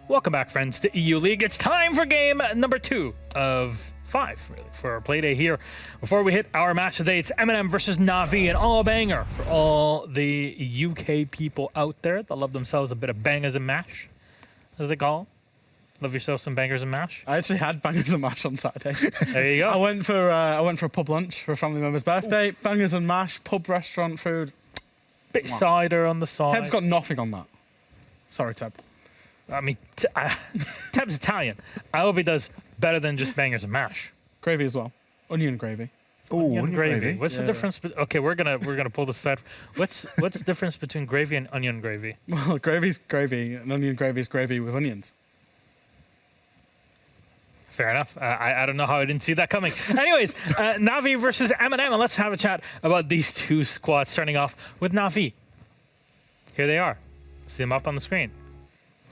Welcome back, friends, to EU League. It's time for game number 2 of 5, really, for our Playday here. Before we hit our match today, it's MnM versus Navi, an all-banger for all the UK people out there that love themselves a bit of bangers and mash, as they call them. Love yourself some bangers and mash. I actually had bangers and mash on Saturday. There you go. I went for a pub lunch for a family member's birthday. Bangers and mash, pub restaurant food. Bit cider on the side. Teb's got nothing on that. Sorry, Teb. I mean, Teb's Italian. I hope he does better than just bangers and mash. Gravy as well. Onion gravy. Oh, Onion gravy. What's Yeah, the difference? Okay, we're gonna pull this aside. What's the difference between gravy and onion gravy? Well, gravy's gravy, and onion gravy is gravy with onions. Fair enough. I don't know how I didn't see that coming. Anyways, Navi versus MnM, and let's have a chat about these two squads, starting off with Navi. Here they are. See them up on the screen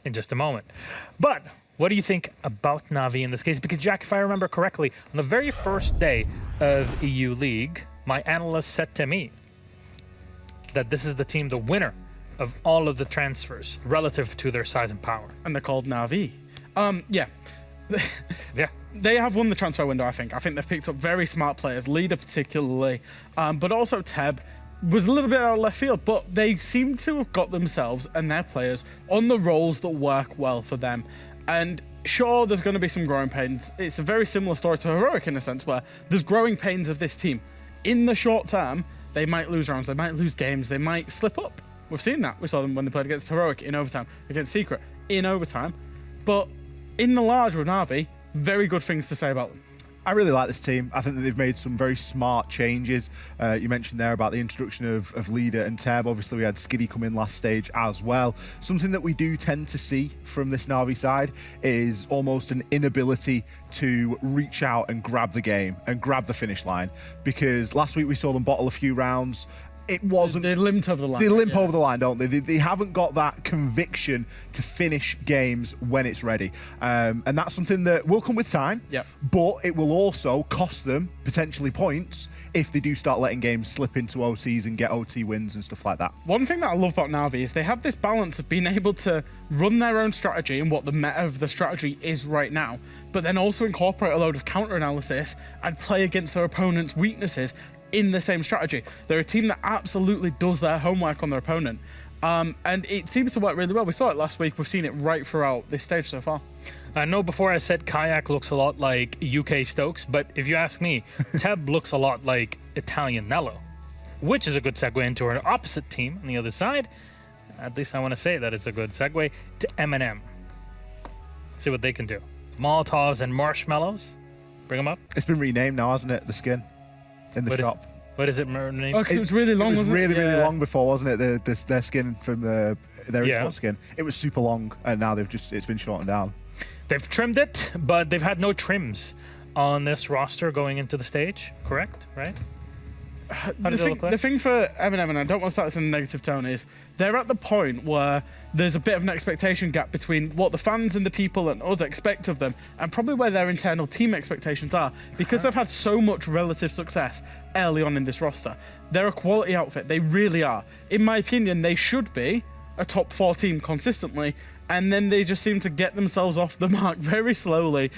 in just a moment. But what do you think about Navi in this case? Because, Jack, if I remember correctly, on the very first day of EU League, my analyst said to me that this is the team, the winner of all of the transfers relative to their size and power. And they're called Navi. Yeah. Yeah. They have won the transfer window, I think. I think they've picked up very smart players, Leader particularly, but also Teb was a little bit out of left field, but they seem to have got themselves and their players on the roles that work well for them. And sure, there's going to be some growing pains. It's a very similar story to Heroic in a sense, where there's growing pains of this team. In the short term, they might lose rounds, they might lose games, they might slip up. We've seen that. We saw them when they played against Heroic in overtime, against Secret in overtime. But in the large with Navi, very good things to say about them. I really like this team. I think that they've made some very smart changes. You mentioned there about the introduction of Leader and Teb. Obviously, we had Skiddy come in last stage as well. Something that we do tend to see from this Navi side is almost an inability to reach out and grab the game and grab the finish line. Because last week we saw them bottle a few rounds. It wasn't. They limped over the line. They limp over the line, don't they? They haven't got that conviction to finish games when it's ready. And that's something that will come with time, Yep. but it will also cost them potentially points if they do start letting games slip into OTs and get OT wins and stuff like that. One thing that I love about Navi is they have this balance of being able to run their own strategy and what the meta of the strategy is right now, but then also incorporate a load of counter analysis and play against their opponent's weaknesses in the same strategy. They're a team that absolutely does their homework on their opponent. And it seems to work really well. We saw it last week. We've seen it right throughout this stage so far. I know before I said Kayak looks a lot like UK Stokes, but if you ask me, Teb looks a lot like Italian Nello, which is a good segue into our opposite team on the other side. At least I want to say that it's a good segue to MnM. See what they can do. Molotovs and marshmallows. Bring them up. It's been renamed now, hasn't it? The skin in the shop. What is it named? Oh, because it was really long, wasn't it? It was really long before, wasn't it? Their skin from their Esports skin. It was super long, and now it's been shortened down. They've trimmed it, but they've had no trims on this roster going into the stage, correct? Right? How does it look like? The thing for MnM, and I don't want to start this in a negative tone, is they're at the point where there's a bit of an expectation gap between what the fans and the people and us expect of them and probably where their internal team expectations are, because they've had so much relative success early on in this roster. They're a quality outfit. They really are. In my opinion, they should be a top 4 team consistently, and then they just seem to get themselves off the mark very slowly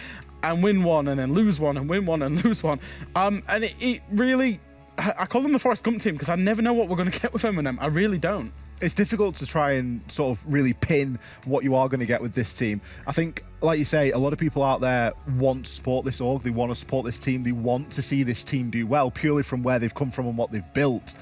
and win one and then lose one and win one and lose one. And it really... I call them the Forrest Gump team because I never know what we're going to get with MnM. I really don't. It's difficult to try and sort of really pin what you are going to get with this team. I think, like you say, a lot of people out there want to support this org. They want to support this team. They want to see this team do well purely from where they've come from and what they've built.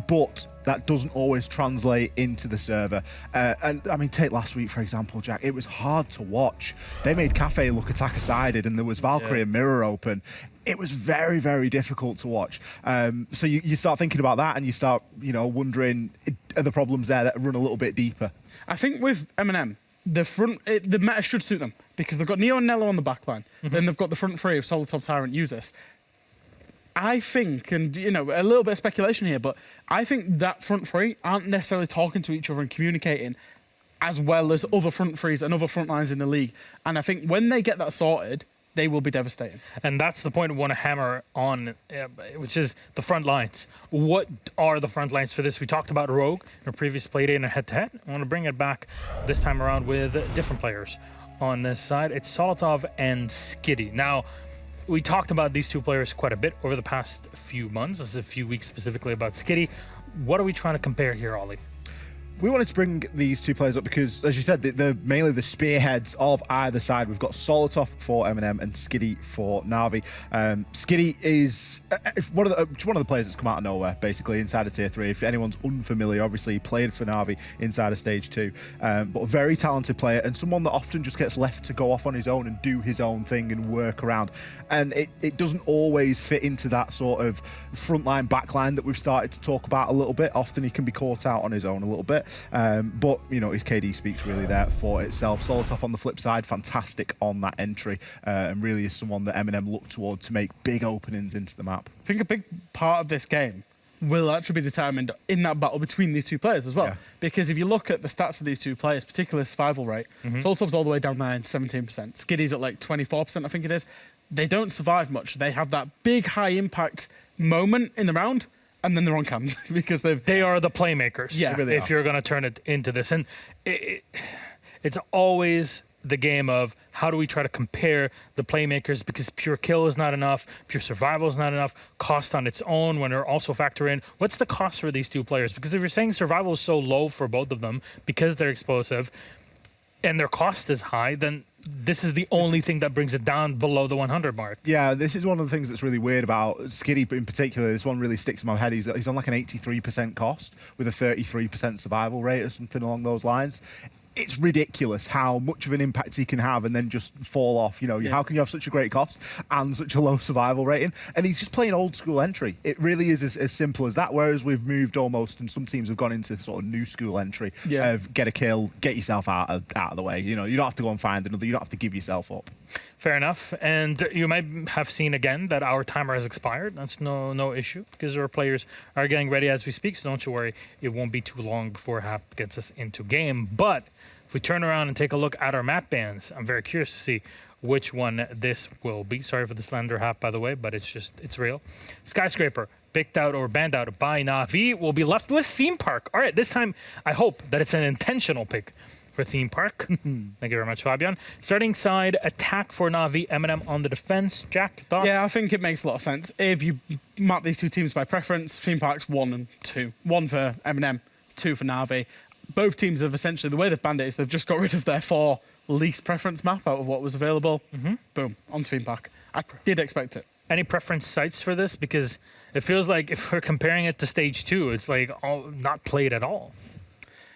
But that doesn't always translate into the server. And I mean, take last week, for example, Jack. It was hard to watch. They made Cafe look attacker-sided, and there was Valkyrie and Mirror open. It was very, very difficult to watch. So you start thinking about that, and you start, wondering, are the problems there that run a little bit deeper? I think with MnM, the meta should suit them because they've got Neo and Nello on the backline. Then they've got the front three of Solitov, Tyrant, Users. I think, and a little bit of speculation here, but I think that front three aren't necessarily talking to each other and communicating as well as other front threes and other front lines in the league. And I think when they get that sorted, they will be devastating. And that's the point we want to hammer on, which is the front lines. What are the front lines for this? We talked about Rogue in a previous Playday and a head-to-head. I want to bring it back this time around with different players on this side. It's Solotov and Skitty. Now, we talked about these two players quite a bit over the past few months. This is a few weeks specifically about Skitty. What are we trying to compare here, Ollie? We wanted to bring these two players up because, as you said, they're mainly the spearheads of either side. We've got Solotov for MnM and Skitty for Navi. Skitty is one of the players that's come out of nowhere, basically, inside of Tier 3. If anyone's unfamiliar, obviously he played for Navi inside of Stage 2. But a very talented player and someone that often just gets left to go off on his own and do his own thing and work around. And it doesn't always fit into that sort of frontline, backline that we've started to talk about a little bit. Often he can be caught out on his own a little bit. But, you know, his KD speaks really there for itself. Solotov on the flip side, fantastic on that entry, and really is someone that MnM look toward to make big openings into the map. I think a big part of this game will actually be determined in that battle between these two players as well. Yeah. Because if you look at the stats of these two players, particularly survival rate, Solotov's all the way down there in 17%. Skitty's at like 24%, I think it is. They don't survive much. They have that big high impact moment in the round, and then they're on cams because they are the playmakers. Yeah, really if you're going to turn it into this, and it's always the game of how do we try to compare the playmakers, because pure kill is not enough, pure survival is not enough, cost on its own when they're also factor in what's the cost for these two players, because if you're saying survival is so low for both of them because they're explosive and their cost is high, then this is the only thing that brings it down below the 100 mark. Yeah, this is one of the things that's really weird about Skitty in particular. This one really sticks in my head. He's on like an 83% cost with a 33% survival rate or something along those lines. It's ridiculous how much of an impact he can have and then just fall off. You know, how can you have such a great cost and such a low survival rating? And he's just playing old school entry. It really is as simple as that. Whereas we've moved almost, and some teams have gone into sort of new school entry of get a kill, get yourself out of the way. You know, you don't have to go and find another. You don't have to give yourself up. Fair enough. And you might have seen again that our timer has expired. That's no issue because our players are getting ready as we speak. So don't you worry. It won't be too long before Hap gets us into game. But if we turn around and take a look at our map bans, I'm very curious to see which one this will be. Sorry for the slender Hap, by the way, but it's real. Skyscraper, picked out or banned out by Navi, will be left with Theme Park. All right, this time I hope that it's an intentional pick for Theme Park. Thank you very much, Fabian. Starting side, attack for Navi, MnM on the defense. Jack, thoughts? Yeah, I think it makes a lot of sense. If you map these two teams by preference, Theme Park's 1 and 2. 1 for MnM, 2 for Navi. Both teams have essentially, the way they've banned it is they've just got rid of their 4 least preference map out of what was available. Boom, on to Theme Park. I did expect it. Any preference sites for this? Because it feels like if we're comparing it to Stage 2, it's like not played at all.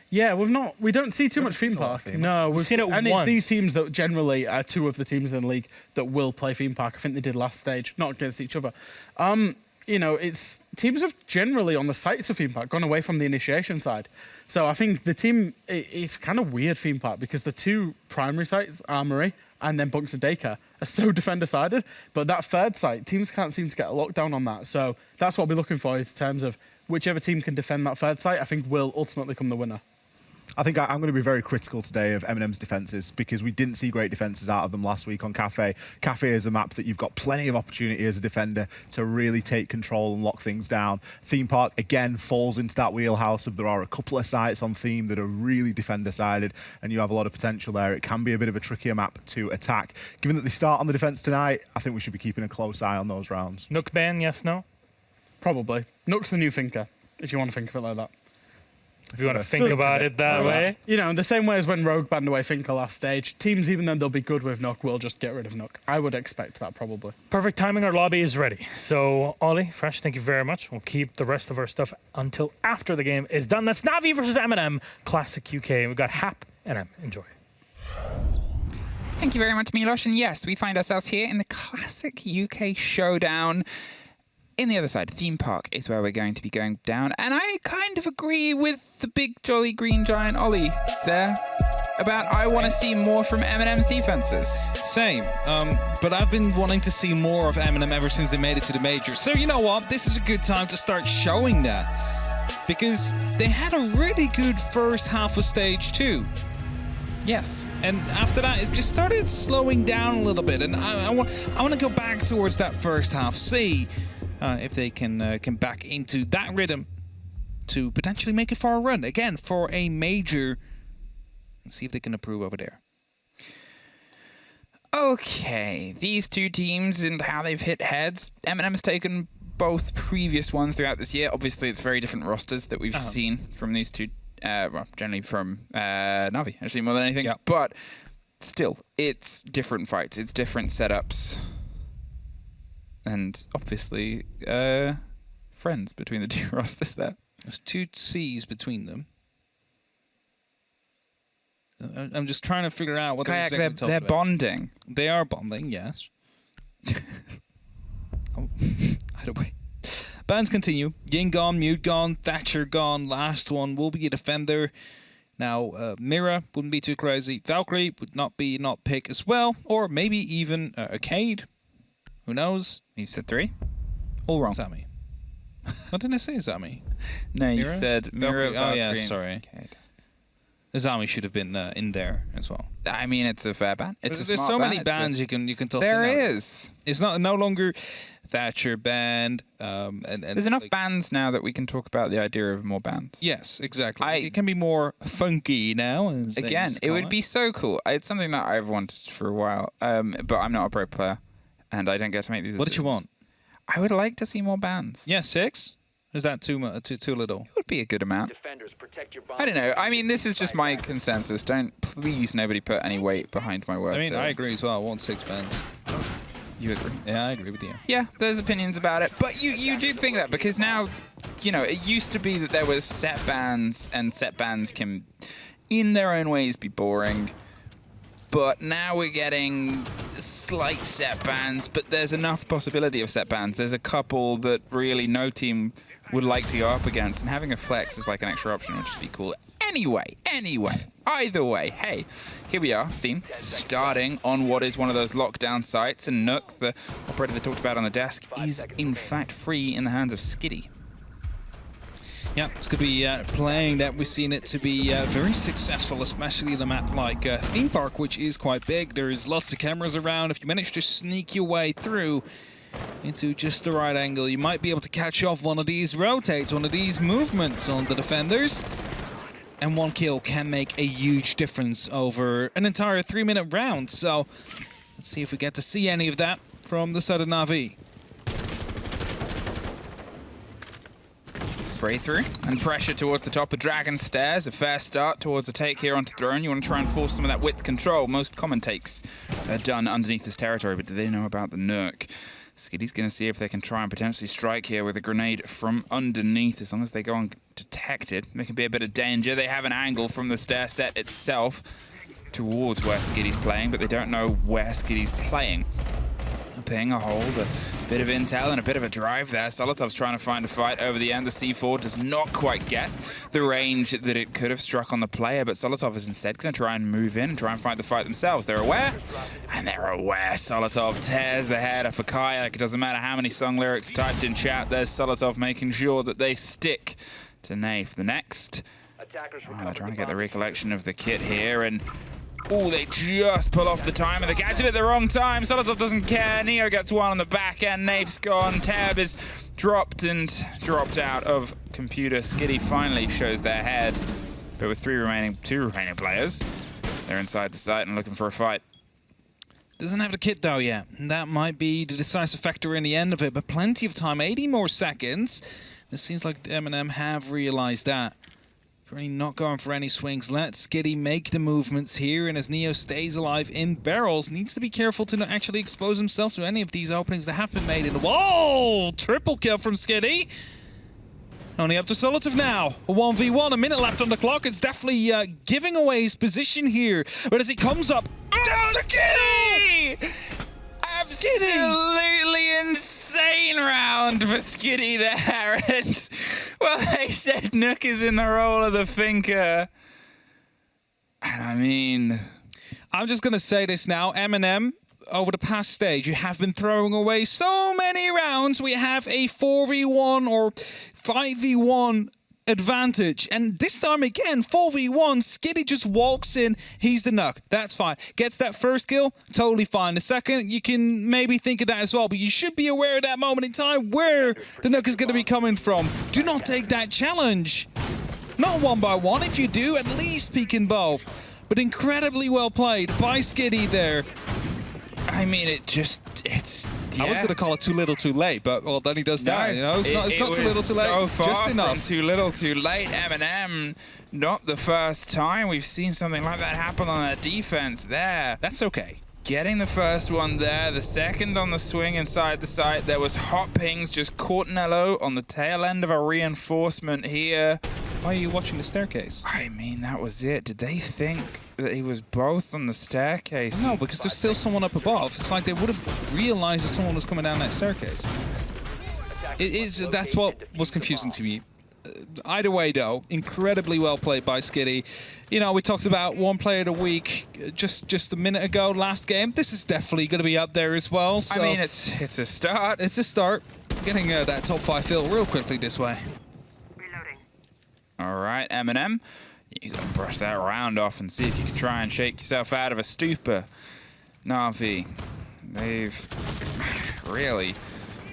Yeah, we don't see too much Theme Park. No, we've seen it and once. It's these teams that generally are 2 of the teams in the league that will play Theme Park. I think they did last stage, not against each other. You know, it's teams have generally on the sites of Theme Park gone away from the initiation side. So I think the team, it's kind of weird Theme Park because the 2 primary sites, Armory and then Bunks and Daycare, are so defender-sided. But that third site, teams can't seem to get a lockdown on that. So that's what we're looking for in terms of whichever team can defend that third site, I think will ultimately come the winner. I think I'm going to be very critical today of MnM's defences because we didn't see great defences out of them last week on Cafe. Cafe is a map that you've got plenty of opportunity as a defender to really take control and lock things down. Theme Park, again, falls into that wheelhouse of there are a couple of sites on Theme that are really defender-sided and you have a lot of potential there. It can be a bit of a trickier map to attack. Given that they start on the defence tonight, I think we should be keeping a close eye on those rounds. Nook ban, yes, no? Probably. Nook's the new thinker, if you want to think of it like that. If you want to think about it that way. You know, in the same way as when Rogue banned away Finker last stage, teams, even though they'll be good with Nook, will just get rid of Nook. I would expect that probably. Perfect timing. Our lobby is ready. So, Ollie, Fresh, thank you very much. We'll keep the rest of our stuff until after the game is done. That's Navi versus MnM, Classic UK. We've got Hap and M. Enjoy. Thank you very much, Milos. And yes, we find ourselves here in the Classic UK Showdown. In the other side, Theme Park is where we're going to be going down. And I kind of agree with the big jolly green giant Ollie there about I want to see more from MnM's defenses. Same, but I've been wanting to see more of MnM ever since they made it to the majors. So you know what? This is a good time to start showing that. Because they had a really good first half of stage 2. Yes, and after that, it just started slowing down a little bit, and I want to go back towards that first half, see if they can back into that rhythm to potentially make a far run again for a major, and see if they can improve over there. Okay, these two teams and how they've hit heads. MnM has taken both previous ones throughout this year. Obviously, it's very different rosters that we've seen from these two. Well, generally from Navi, actually, more than anything. Yeah. But still, it's different fights. It's different setups. And obviously, friends between the two rosters there. There's 2 C's between them. I'm just trying to figure out what Kayak, they're exactly they're talking about. bonding. They are bonding, yes. Oh, either way. Bans continue. Ying gone, Mute gone, Thatcher gone. Last one will be a defender. Now, Mira wouldn't be too crazy. Valkyrie would not pick as well. Or maybe even Arcade. Who knows? You said 3? All wrong. Sammy. What did I say, Sammy? No, you Mira? said Mira, Valkyrie. Oh, yeah, Valkyrie, sorry. Okay. Zami should have been in there as well. I mean, it's a fair ban. It's a There's smart so ban. many bans you can toss There in. is. It's no longer Thatcher banned. And There's enough bans now that we can talk about the idea of more bans. Yes, exactly. It can be more funky now. As they Again, used to it call would be so cool. It's something that I've wanted for a while, but I'm not a pro player, and I don't get to make these What did you want? I would like to see more bans. Yeah, 6? Is that too little? It would be a good amount. I don't know. I mean, this is just my consensus. Don't, please, nobody put any weight behind my words. I mean, I agree as well. I want 6 bans. You agree? Yeah, I agree with you. Yeah, there's opinions about it, but you do think that because now, you know, it used to be that there was set bans, and set bans can, in their own ways, be boring. But now we're getting slight set bans, but there's enough possibility of set bans. There's a couple that really no team would like to go up against, and having a flex is like an extra option, would just be cool. Anyway, either way, hey, here we are, theme, starting on what is one of those lockdown sites, and Nook, the operator that talked about on the desk, is in fact free in the hands of Skitty. Yeah, it's going to be playing that. We've seen it to be very successful, especially the map like Theme Park, which is quite big. There's lots of cameras around. If you manage to sneak your way through into just the right angle, you might be able to catch off one of these rotates, one of these movements on the defenders. And 1 kill can make a huge difference over an entire 3-minute round. So let's see if we get to see any of that from the side of Navi. Spray through and pressure towards the top of Dragon Stairs. A fair start towards a take here onto Throne. You want to try and force some of that width control. Most common takes are done underneath this territory, but do they know about the Nook? Skitty's going to see if they can try and potentially strike here with a grenade from underneath. As long as they go undetected, there can be a bit of danger. They have an angle from the stair set itself towards where Skitty's playing, but they don't know where Skitty's playing. Ping a hold, a bit of intel and a bit of a drive there. Solotov's trying to find a fight over the end. The C4 does not quite get the range that it could have struck on the player, but Solotov is instead going to try and move in and try and fight the fight themselves. They're aware, and they're aware. Solotov tears the head off a kayak. It doesn't matter how many song lyrics typed in chat. There's Solotov making sure that they stick to Nafe. The next, they're trying to get the recollection of the kit here, and oh, they just pull off the time of the gadget at the wrong time. Solotov doesn't care. Neo gets one on the back end. Nafe's gone. Tab is dropped out of computer. Skitty finally shows their head. But with two remaining players, they're inside the site and looking for a fight. Doesn't have the kit though yet. That might be the decisive factor in the end of it, but plenty of time, 80 more seconds. It seems like MnM have realized that. Really not going for any swings. Let Skitty make the movements here, and as Neo stays alive in barrels, needs to be careful to not actually expose himself to any of these openings that have been made in the wall. Triple kill from Skitty. Only up to Solotov now. A 1v1, a minute left on the clock. It's definitely giving away his position here. But as he comes up, Oh, Skitty! Absolutely insane round for Skitty there. And, well, they said Nook is in the role of the thinker. And I mean, I'm just going to say this now. MnM, over the past stage, you have been throwing away so many rounds. We have a 4v1 or 5v1 advantage. And this time again, 4v1, Skitty just walks in, he's the Nuck. That's fine. Gets that first kill, totally fine. The second, you can maybe think of that as well, but you should be aware of that moment in time where the Nuck is going to be coming from. Do not take that challenge. Not one by one. If you do, at least peek in both. But incredibly well played by Skitty there. I mean, it's yeah. I was going to call it too little too late, but well, then he does that. You know, it's not too little too late. So far just enough. from too little too late. MnM, not the first time we've seen something like that happen on their defense there. That's okay. Getting the first one there, the second on the swing inside the site. There was hot pings, just caught Nello on the tail end of a reinforcement here. Why are you watching the staircase? I mean, that was it. Did they think that he was both on the staircase? No, because there's still someone up above. It's like they would have realized that someone was coming down that staircase. That's what was confusing to me. Either way, though, incredibly well played by Skitty. You know, we talked about one player of the week just a minute ago, last game. This is definitely going to be up there as well. So I mean, it's a start. It's a start. Getting that top 5 fill real quickly this way. All right, MnM, you gotta brush that round off and see if you can try and shake yourself out of a stupor. Navi, they've really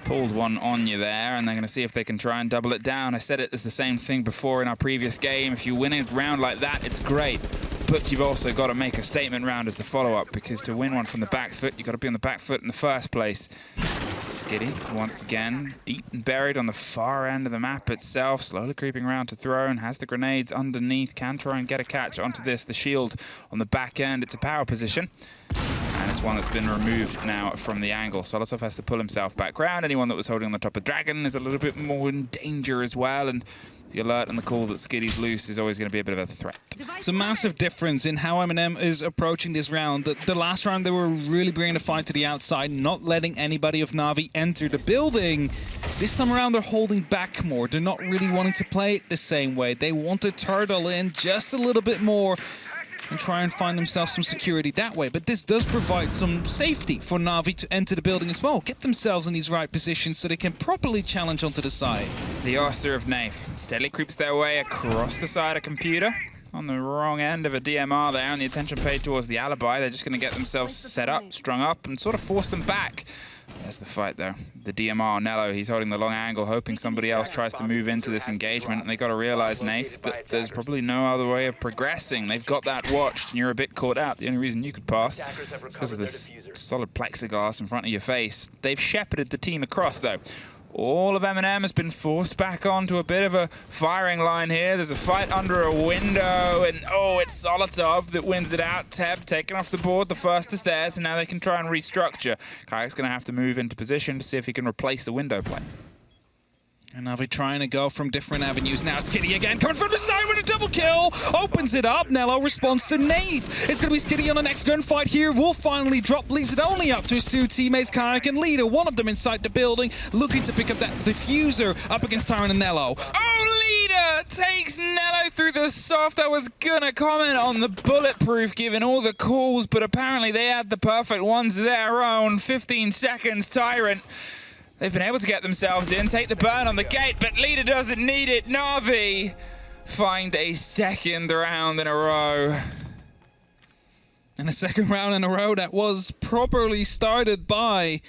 pulled one on you there, and they're gonna see if they can try and double it down. I said it as the same thing before in our previous game. If you win a round like that, it's great. But you've also got to make a statement round as the follow-up, because to win one from the back foot, you've got to be on the back foot in the first place. Skitty, once again, deep and buried on the far end of the map itself, slowly creeping around to throw, and has the grenades underneath, can try and get a catch onto this. The shield on the back end, it's a power position, and it's one that's been removed now from the angle. Solotov has to pull himself back round. Anyone that was holding on the top of Dragon is a little bit more in danger as well, and the alert and the call that Skitty's loose is always going to be a bit of a threat. It's a massive difference in how MnM is approaching this round. The last round, they were really bringing the fight to the outside, not letting anybody of Navi enter the building. This time around, they're holding back more. They're not really wanting to play it the same way. They want to turtle in just a little bit more and try and find themselves some security that way. But this does provide some safety for Navi to enter the building as well. Get themselves in these right positions so they can properly challenge onto the side. The Arcer of Nath steadily creeps their way across the side of computer. On the wrong end of a DMR there, and the attention paid towards the alibi. They're just going to get themselves set up, strung up, and sort of force them back. There's the fight, though. The DMR, Nello, he's holding the long angle, hoping somebody else tries to move into this engagement. And they got to realize, Nath, that there's probably no other way of progressing. They've got that watched, and you're a bit caught out. The only reason you could pass is because of this solid plexiglass in front of your face. They've shepherded the team across, though. All of MnM has been forced back onto a bit of a firing line here. There's a fight under a window, and oh, it's Solotov that wins it out. Teb taken off the board. The first is theirs, and now they can try and restructure. Kayak's going to have to move into position to see if he can replace the window play. And Navi trying to go from different avenues. Now Skitty again, coming from the side with a double kill. Opens it up. Nello responds to Nath. It's going to be Skitty on the next gunfight here. Will finally drop, leaves it only up to his two teammates, Kayak and Leader. One of them inside the building, looking to pick up that diffuser up against Tyron and Nello. Oh, Leader takes Nello through the soft. I was going to comment on the bulletproof given all the calls, but apparently they had the perfect ones of their own. 15 seconds, Tyrant. They've been able to get themselves in, take the burn on the gate, but Leader doesn't need it. Navi find a second round in a row. And a second round in a row that was properly started by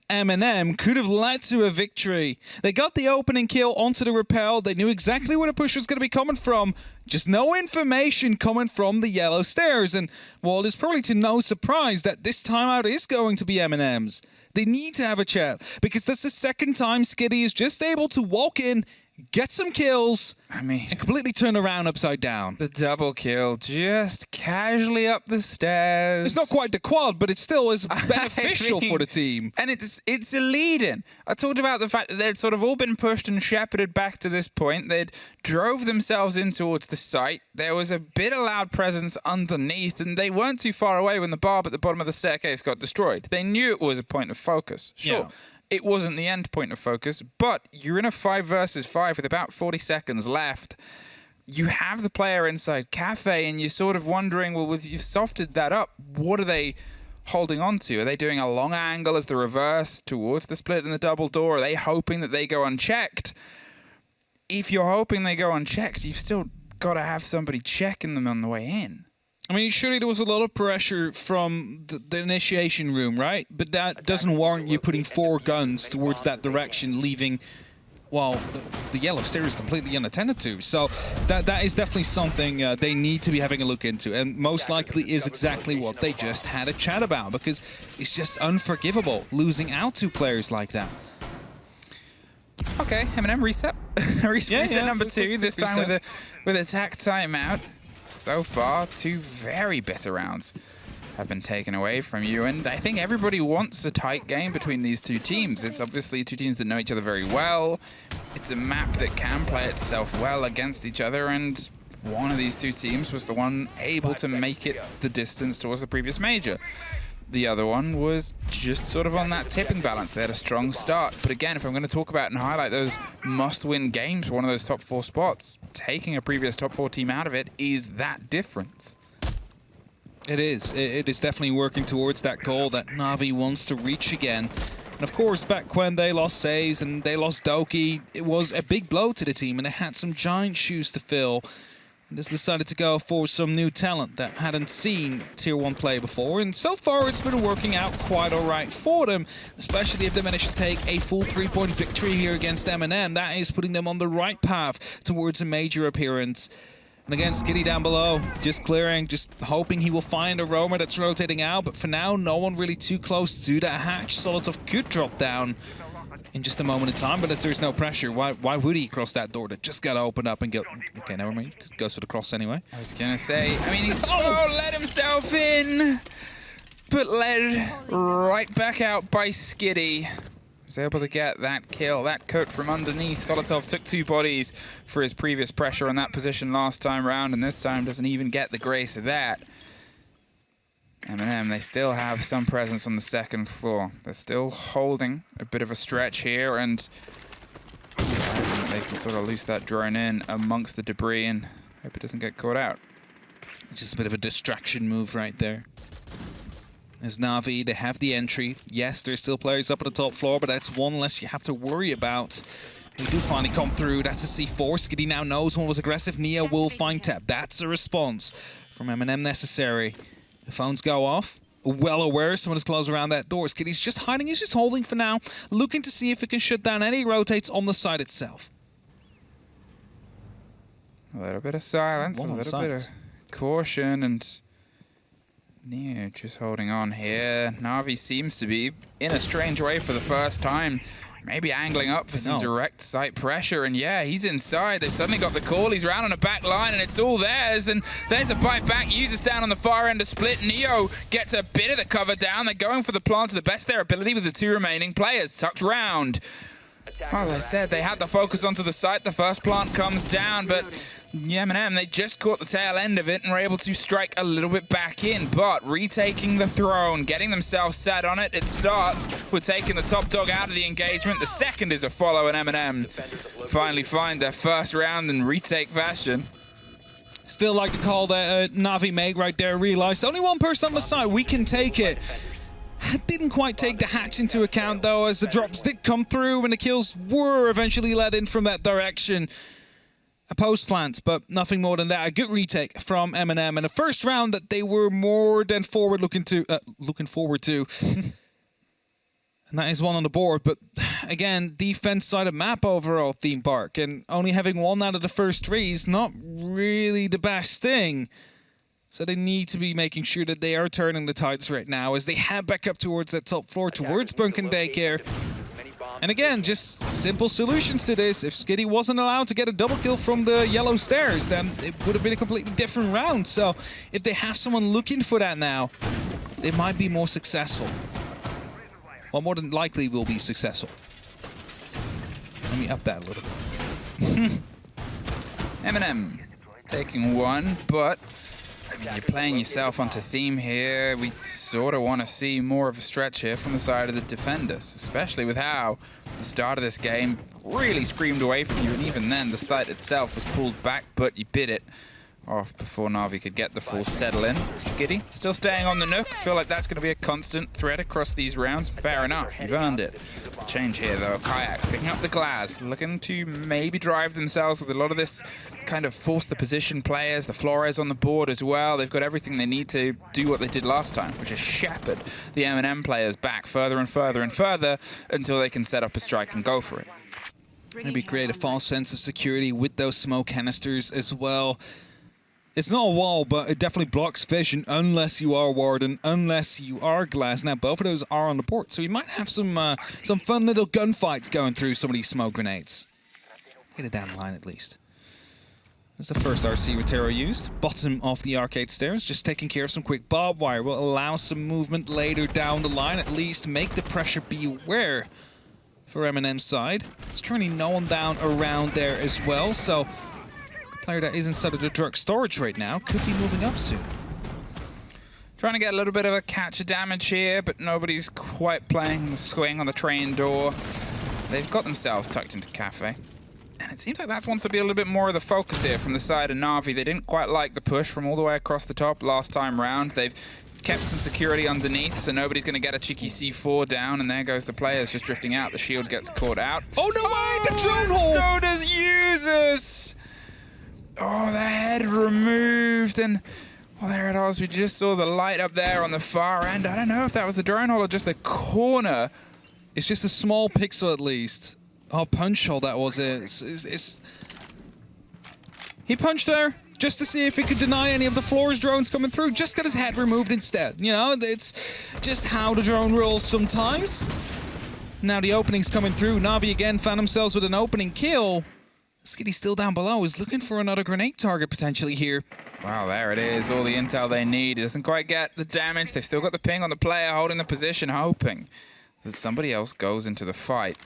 MnM could have led to a victory. They got the opening kill onto the rappel. They knew exactly where the push was going to be coming from. Just no information coming from the yellow stairs. And, well, it's probably to no surprise that this timeout is going to be MnM's. They need to have a chat, because that's the second time Skitty is just able to walk in, get some kills, and completely turn around upside down. The double kill just casually up the stairs. It's not quite the quad, but it still is beneficial for the team. And it's a lead-in. I talked about the fact that they'd sort of all been pushed and shepherded back to this point. They'd drove themselves in towards the site. There was a bit of loud presence underneath, and they weren't too far away when the barb at the bottom of the staircase got destroyed. They knew it was a point of focus. Sure. Yeah. It wasn't the end point of focus, but you're in a 5 versus 5 with about 40 seconds left. You have the player inside Cafe, and you're sort of wondering, well, if you've softed that up, what are they holding on to? Are they doing a long angle as the reverse towards the split and the double door? Are they hoping that they go unchecked? if you're hoping they go unchecked, you've still got to have somebody checking them on the way in. I mean, surely there was a lot of pressure from the initiation room, right? But that doesn't warrant you putting 4 guns towards that direction, leaving, well, the yellow stair is completely unattended to. So that is definitely something they need to be having a look into, and most likely is exactly what they just had a chat about, because it's just unforgivable losing out to players like that. Okay, MnM reset. Reset number 2, this time reset. with attack timeout. So far, 2 very bitter rounds have been taken away from you, and I think everybody wants a tight game between these 2 teams. It's obviously 2 teams that know each other very well. It's a map that can play itself well against each other, and one of these 2 teams was the one able to make it the distance towards the previous major. The other one was just sort of on that tipping balance. They had a strong start. But again, if I'm going to talk about and highlight those must-win games for one of those top 4 spots, taking a previous top 4 team out of it is that difference. It is. It is definitely working towards that goal that Navi wants to reach again. And of course, back when they lost Saves and they lost Doki, it was a big blow to the team, and they had some giant shoes to fill. And just decided to go for some new talent that hadn't seen Tier 1 play before, and so far it's been working out quite alright for them, especially if they manage to take a full 3-point victory here against MnM. That is putting them on the right path towards a major appearance. And again, Skitty down below, just clearing, just hoping he will find a roamer that's rotating out, but for now, no one really too close to that hatch. Solotov could drop down in just a moment of time, but as there's no pressure, why would he cross that door that just got to open up and go? Okay, never mind. Goes for the cross anyway. I was going to say, I mean, he's let himself in, but led right back out by Skitty. Was able to get that kill, that cut from underneath. Solotov took 2 bodies for his previous pressure on that position last time round, and this time doesn't even get the grace of that. MnM, they still have some presence on the 2nd floor. They're still holding a bit of a stretch here, and they can sort of loose that drone in amongst the debris and hope it doesn't get caught out. Just a bit of a distraction move right there. As Navi, they have the entry. Yes, there's still players up at the top floor, but that's one less you have to worry about. They do finally come through. That's a C4. Skitty now knows one was aggressive. Neo will find tap. That's a response from MnM necessary. The phones go off. Well aware someone is close around that door. Skitty's just hiding. He's just holding for now, looking to see if he can shut down any rotates on the side itself. A little bit of silence, a little bit of caution, and Neo just holding on here. Navi seems to be, in a strange way for the first time, maybe angling up for some direct sight pressure, and yeah, he's inside. They've suddenly got the call. He's round on a back line, and it's all theirs, and there's a bite back. Users down on the far end of split. Neo gets a bit of the cover down. They're going for the plant to the best of their ability with the 2 remaining players tucked round. Well, I said they had the focus onto the site. The first plant comes down, but MnM, they just caught the tail end of it and were able to strike a little bit back in, but retaking the throne, getting themselves set on it. It starts with taking the top dog out of the engagement. The second is a follow, and MnM finally find their first round in retake fashion. Still like the call that Navi made right there. Realized only one person on the side. We can take it. Didn't quite take the hatch into account, though, as the drops did come through and the kills were eventually led in from that direction. A post plant, but nothing more than that. A good retake from MnM, and a first round that they were more than looking forward to. And that is one on the board, but again, defense side of map overall, Theme Park, and only having 1 out of the first 3 is not really the best thing. So they need to be making sure that they are turning the tides right now as they head back up towards that top floor, towards Bunkin Daycare. And again, just simple solutions to this. If Skitty wasn't allowed to get a double kill from the yellow stairs, then it would have been a completely different round. So if they have someone looking for that now, they might be more successful. Well, more than likely will be successful. Let me up that a little bit. MnM taking 1, but I mean, you're playing yourself onto theme here. We sort of want to see more of a stretch here from the side of the defenders, especially with how the start of this game really screamed away from you, and even then the site itself was pulled back, but you bid it off before Navi could get the full settle in. Skitty still staying on the Nook. Feel like that's going to be a constant threat across these rounds. Fair enough, you've earned it. Change here though, Kayak picking up the glass, looking to maybe drive themselves with a lot of this kind of force the position players. The Flores on the board as well. They've got everything they need to do what they did last time, which is shepherd the MnM players back further and further and further until they can set up a strike and go for it. Maybe create a false sense of security with those smoke canisters as well. It's not a wall, but it definitely blocks vision unless you are Warden, unless you are Glass. Now, both of those are on the port, so we might have some fun little gunfights going through some of these smoke grenades. Get it down the line at least. That's the first RC Retero used. Bottom of the arcade stairs, just taking care of some quick barbed wire. Will allow some movement later down the line, at least make the pressure be aware for MnM's side. There's currently no one down around there as well, so player that is inside of the drug storage right now could be moving up soon. Trying to get a little bit of a catch of damage here, but nobody's quite playing the swing on the train door. They've got themselves tucked into Cafe. And it seems like that wants to be a little bit more of the focus here from the side of Navi. They didn't quite like the push from all the way across the top last time round. They've kept some security underneath, so nobody's going to get a cheeky C4 down, and there goes the players just drifting out. The shield gets caught out. Oh, no way! The drone hole! So does Users! Oh, the head removed, and well, there it is. We just saw the light up there on the far end. I don't know if that was the drone hole or just the corner. It's just a small pixel at least. Oh, punch hole that was it. He punched there just to see if he could deny any of the floor's drones coming through. Just got his head removed instead. You know, it's just how the drone rolls sometimes. Now the opening's coming through. Navi again found themselves with an opening kill. Skitty still down below, is looking for another grenade target potentially here. Wow, there it is. All the intel they need. It doesn't quite get the damage. They've still got the ping on the player holding the position, hoping that somebody else goes into the fight.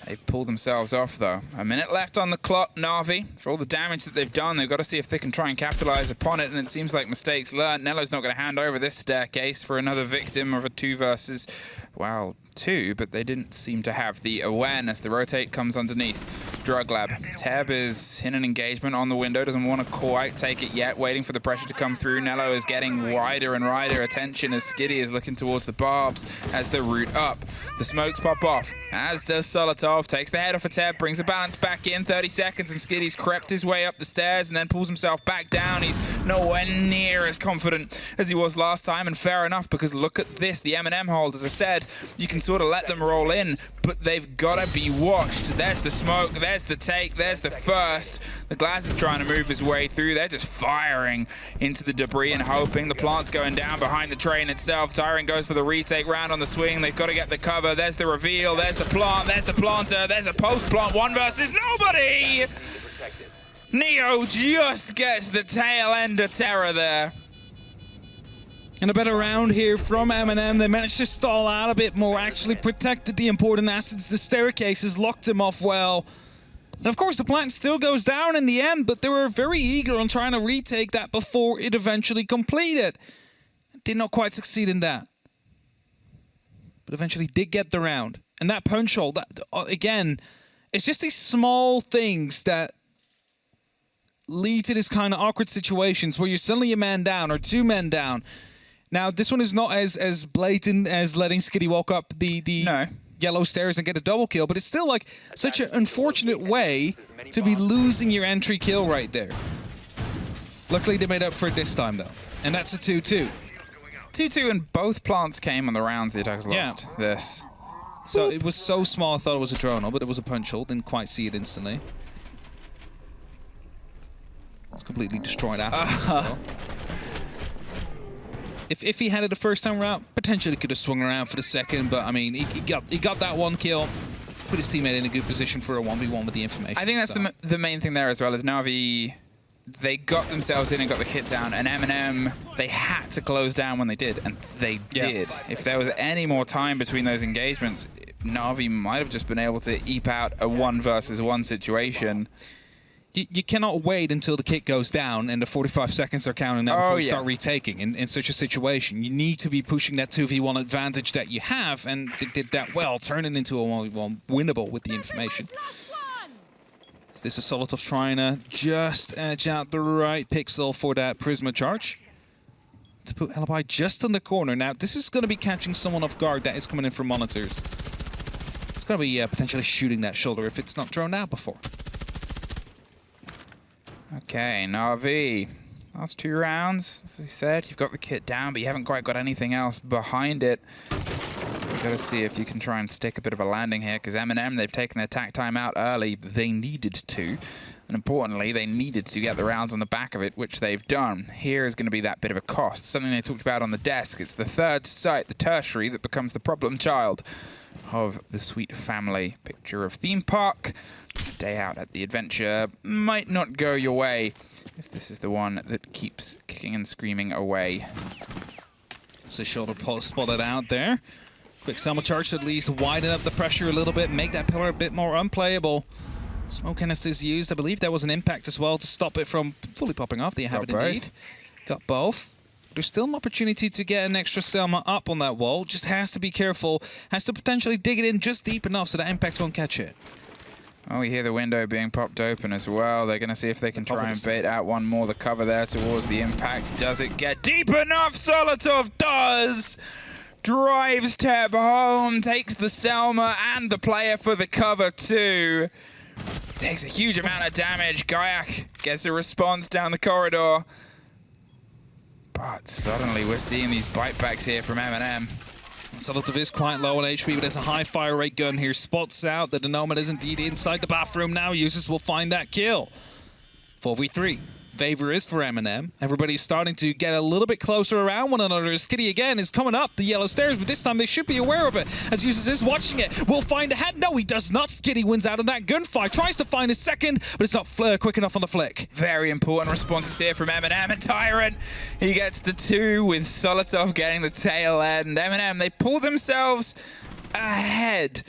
They've pulled themselves off, though. A minute left on the clock, Navi. For all the damage that they've done, they've got to see if they can try and capitalize upon it, and it seems like mistakes learned. Nello's not going to hand over this staircase for another victim of a 2 versus, well, 2, but they didn't seem to have the awareness. The rotate comes underneath. Drug Lab. Teb is in an engagement on the window, doesn't want to quite take it yet, waiting for the pressure to come through. Nello is getting wider and wider attention as Skitty is looking towards the barbs as the route up. The smokes pop off, as does Solotov. Takes the head off of Teb, brings the balance back in. 30 seconds, and Skitty's crept his way up the stairs and then pulls himself back down. He's nowhere near as confident as he was last time, and fair enough, because look at this. The MnM hold, as I said, you can sort of let them roll in, but they've got to be watched. There's the smoke, there's the take, there's the first. The Glass is trying to move his way through. They're just firing into the debris and hoping. The plant's going down behind the train itself. Tyron goes for the retake round on the swing. They've got to get the cover. There's the reveal, there's the plant, there's the planter, there's a post-plant. 1 versus nobody! Neo just gets the tail end of terror there. And a better round here from MnM. They managed to stall out a bit more, actually protected the important assets. The staircases locked him off well. And of course, the plant still goes down in the end, but they were very eager on trying to retake that before it eventually completed. Did not quite succeed in that, but eventually did get the round. And that punch hole, that again, it's just these small things that lead to this kind of awkward situations where you're suddenly a man down or 2 men down. Now, this one is not as blatant as letting Skitty walk up the yellow stairs and get a double kill, but it's still like such an unfortunate way to be losing your entry kill right there. Luckily, they made up for it this time, though. And that's a 2-2. 2-2, and both plants came on the rounds the attackers lost. This. So it was so small, I thought it was a drone hole, but it was a punch hole. Didn't quite see it instantly. It's completely destroyed after as well. If he had it the first time around, potentially could have swung around for the second, but I mean, he got that 1 kill, put his teammate in a good position for a 1v1 with the information. I think that's the main thing there as well, is Navi, they got themselves in and got the kit down, and MnM, they had to close down when they did, and they did. If there was any more time between those engagements, Navi might have just been able to eke out a 1 versus 1 situation. You cannot wait until the kick goes down and the 45 seconds are counting down before you start retaking in such a situation. You need to be pushing that 2v1 advantage that you have, and they did that well, turning into a 1v1 winnable with the information. This is Solotov trying to just edge out the right pixel for that Prisma charge. To put Alibi just in the corner. Now, this is going to be catching someone off guard that is coming in from monitors. It's going to be potentially shooting that shoulder if it's not thrown out before. Okay, Navi. Last 2 rounds, as we said, you've got the kit down, but you haven't quite got anything else behind it. You've got to see if you can try and stick a bit of a landing here, because MnM, they've taken their attack time out early. They needed to. And importantly, they needed to get the rounds on the back of it, which they've done. Here is going to be that bit of a cost. Something they talked about on the desk. It's the third site, the tertiary, that becomes the problem child of the sweet family. Picture of theme park. Day out at the adventure might not go your way if this is the one that keeps kicking and screaming away. So shoulder post spotted out there. Quick Selma charge to at least widen up the pressure a little bit, make that pillar a bit more unplayable. Smoke canisters used. I believe there was an impact as well to stop it from fully popping off. They have it indeed. Got both. There's still an opportunity to get an extra Selma up on that wall. Just has to be careful. Has to potentially dig it in just deep enough so that impact won't catch it. Oh, we hear the window being popped open as well. They're going to see if they can try and bait out one more. The cover there towards the impact. Does it get deep enough? Solotov does! Drives Teb home, takes the Selma and the player for the cover too. Takes a huge amount of damage. Gaiak gets a response down the corridor. But suddenly we're seeing these bite backs here from MnM. Solotov is quite low on HP, but there's a high fire rate gun here. Spots out that the Nomad is indeed inside the bathroom now. Users will find that kill. 4v3. Favor is for MnM. Everybody's starting to get a little bit closer around one another. Skitty again is coming up the yellow stairs, but this time they should be aware of it. As Users is watching it. Will find a head. No, he does not. Skitty wins out of that gunfight. Tries to find his second, but it's not quick enough on the flick. Very important responses here from MnM, and Tyrant. He gets the 2 with Solotov getting the tail end. MnM, they pull themselves ahead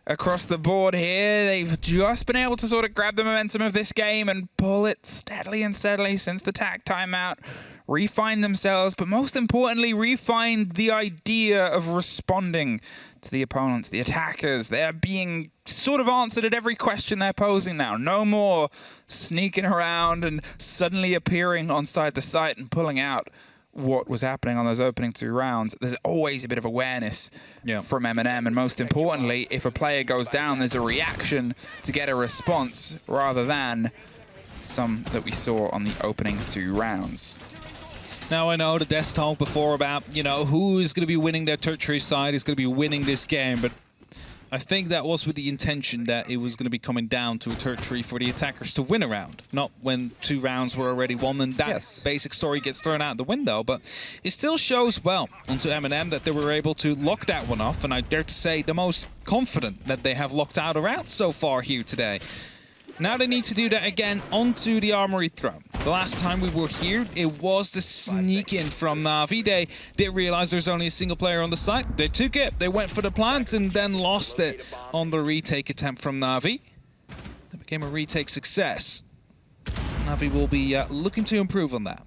across the board here. They've just been able to sort of grab the momentum of this game and pull it steadily and steadily since the tack timeout. Refine themselves, but most importantly, refine the idea of responding to the opponents, the attackers. They're being sort of answered at every question they're posing now. No more sneaking around and suddenly appearing on side the site and pulling out what was happening on those opening 2 rounds. There's always a bit of awareness from MnM, and most importantly, if a player goes down, there's a reaction to get a response rather than some that we saw on the opening 2 rounds. Now, I know the desk talked before about, you know, who is going to be winning their tertiary side, is going to be winning this game, but I think that was with the intention that it was going to be coming down to a tertiary for the attackers to win a round, not when 2 rounds were already won and that basic story gets thrown out the window. But it still shows well onto MnM that they were able to lock that one off, and I dare to say the most confident that they have locked out a round so far here today. Now they need to do that again onto the Armory Throne. The last time we were here, it was the sneak in from Navi. They didn't realize there's only a single player on the site. They took it, they went for the plant, and then lost it on the retake attempt from Navi. That became a retake success. Navi will be looking to improve on that.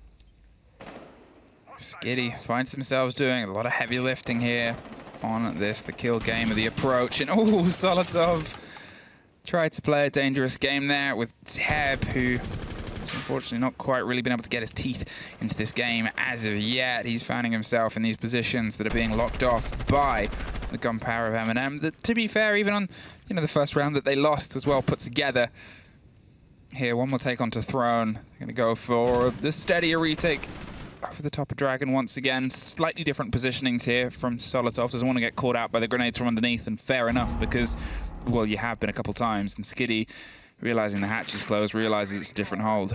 Skitty finds themselves doing a lot of heavy lifting here on this, the kill game of the approach. And oh, Solotov tried to play a dangerous game there with Teb, who has unfortunately not quite really been able to get his teeth into this game as of yet. He's finding himself in these positions that are being locked off by the gunpowder of MnM. That, to be fair, even on the first round that they lost was well put together. Here, one more take onto Throne. They're going to go for the steadier retake over the top of Dragon once again. Slightly different positionings here from Solotov. Doesn't want to get caught out by the grenades from underneath, and fair enough, because, well, you have been a couple times. And Skitty, realizing the hatch is closed, realizes it's a different hold.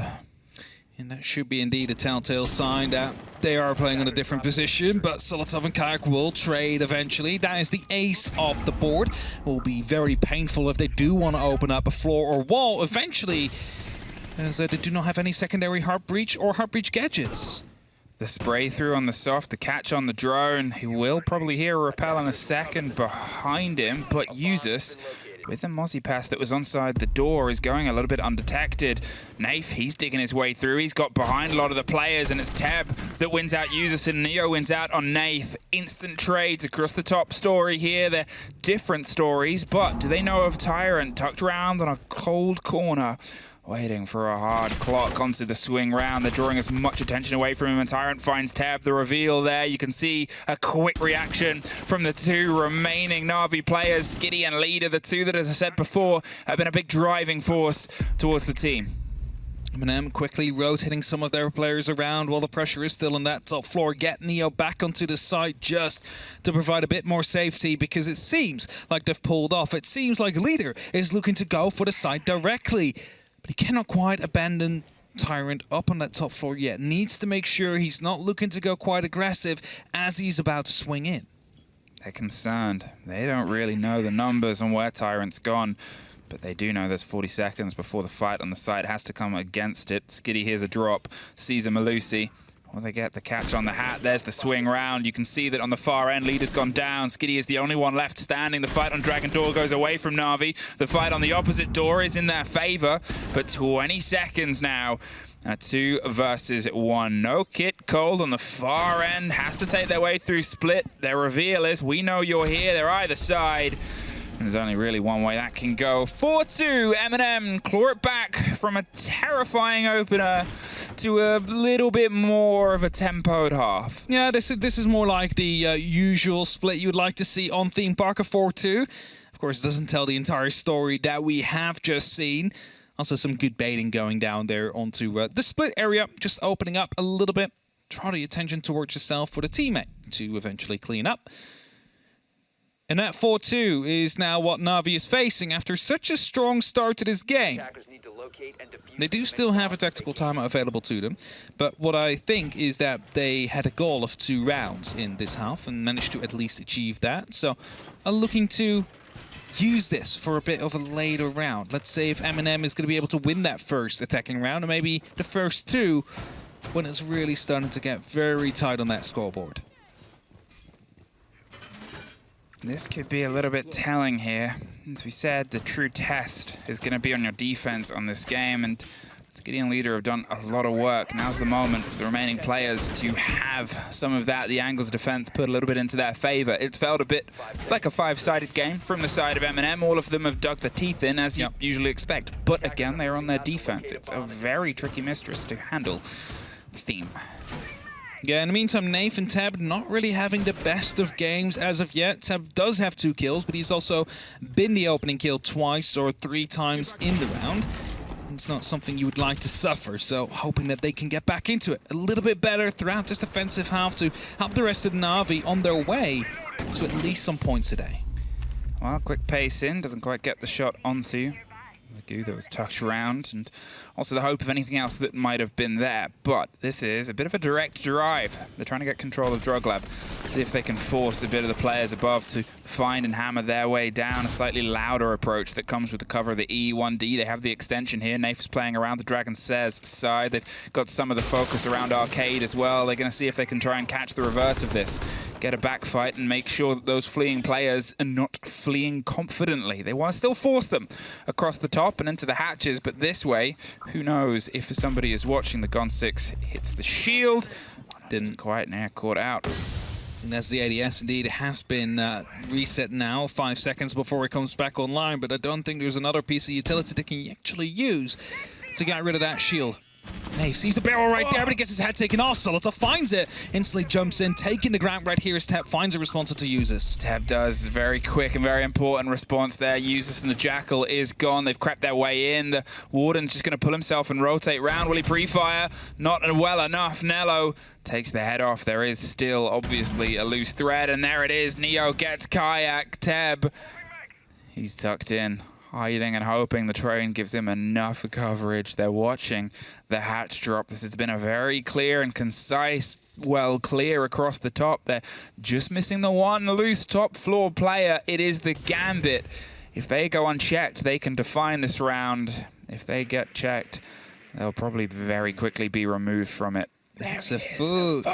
And that should be indeed a telltale sign that they are playing on a different position, but Solotov and Kayak will trade eventually. That is the ace of the board. It will be very painful if they do want to open up a floor or wall eventually, as they do not have any secondary heart breach or heart breach gadgets. The spray through on the soft, the catch on the drone. He will probably hear a repel in a second behind him, but Usus with the Mozzie pass that was onside the door is going a little bit undetected. Nafe, he's digging his way through. He's got behind a lot of the players, and it's Teb that wins out Userson. Neo wins out on Nafe. Instant trades across the top story here. They're different stories, but do they know of Tyrant tucked around on a cold corner? Waiting for a hard clock onto the swing round. They're drawing as much attention away from him, and Tyrant finds Tab. The reveal there, you can see a quick reaction from the two remaining Navi players. Skitty and Leader, the two that, as I said before, have been a big driving force towards the team. MnM quickly rotating some of their players around while the pressure is still on that top floor. Get Neo back onto the side just to provide a bit more safety, because it seems like they've pulled off. It seems like Leader is looking to go for the side directly. But he cannot quite abandon Tyrant up on that top floor yet. Needs to make sure he's not looking to go quite aggressive as he's about to swing in. They're concerned. They don't really know the numbers on where Tyrant's gone, but they do know there's 40 seconds before the fight on the side has to come against it. Skitty hears a drop, sees a Malusi. Well, they get the catch on the hat. There's the swing round. You can see that on the far end, Leader's gone down. Skitty is the only one left standing. The fight on Dragon Door goes away from Navi. The fight on the opposite door is in their favor, but 20 seconds now. A 2 versus 1. No Kit Cold on the far end. Has to take their way through split. Their reveal is, we know you're here. They're either side. There's only really one way that can go. 4-2, MnM claw it back from a terrifying opener to a little bit more of a tempoed half. Yeah, this is more like the usual split you would like to see on Theme Park of 4-2. Of course, it doesn't tell the entire story that we have just seen. Also, some good baiting going down there onto the split area, just opening up a little bit. Draw the attention towards yourself for the teammate to eventually clean up. And that 4-2 is now what Navi is facing after such a strong start to this game. They do still have a tactical timeout available to them, but what I think is that they had a goal of 2 rounds in this half and managed to at least achieve that. So are looking to use this for a bit of a later round. Let's say if MnM is going to be able to win that first attacking round, or maybe the first 2, when it's really starting to get very tight on that scoreboard. This could be a little bit telling here. As we said, the true test is going to be on your defense on this game, and Skitty and Leader have done a lot of work. Now's the moment for the remaining players to have some of that, the angles of defense, put a little bit into their favor. It's felt a bit like a 5-sided game from the side of MnM. All of them have dug their teeth in, as you usually expect. But again, they're on their defense. It's a very tricky mistress to handle. Theme. Yeah, in the meantime, Nafe and Tab not really having the best of games as of yet. Tab does have 2 kills, but he's also been the opening kill twice or 3 times in the round. It's not something you would like to suffer, so hoping that they can get back into it a little bit better throughout this defensive half to help the rest of Navi on their way to at least some points today. Well, quick pace in, doesn't quite get the shot onto the goo that was tucked around, and also the hope of anything else that might have been there. But this is a bit of a direct drive. They're trying to get control of Drug Lab, see if they can force a bit of the players above to find and hammer their way down. A slightly louder approach that comes with the cover of the E1D. They have the extension here. Nafe's playing around the Dragon Says side. They've got some of the focus around Arcade as well. They're going to see if they can try and catch the reverse of this, get a back fight and make sure that those fleeing players are not fleeing confidently. They want to still force them across the top and into the hatches, but this way, who knows if somebody is watching. The Gon 6 hits the shield. Didn't quite caught out. And as the ADS indeed has been reset now, 5 seconds before it comes back online, but I don't think there's another piece of utility they can actually use to get rid of that shield. Nafe sees the barrel right there, but he gets his head taken off. Solota finds it, instantly jumps in, taking the ground right here as Teb finds a response to Usus. Teb does very quick and very important response there. Usus and the Jackal is gone. They've crept their way in. The Warden's just going to pull himself and rotate round. Will he pre-fire? Not well enough. Nello takes the head off. There is still obviously a loose thread, and there it is. Neo gets Kayak. Teb, he's tucked in, hiding and hoping the train gives him enough coverage. They're watching the hatch drop. This has been a very clear and concise, well, clear across the top. They're just missing the one loose top floor player. It is the Gambit. If they go unchecked, they can define this round. If they get checked, they'll probably very quickly be removed from it. That's a foot.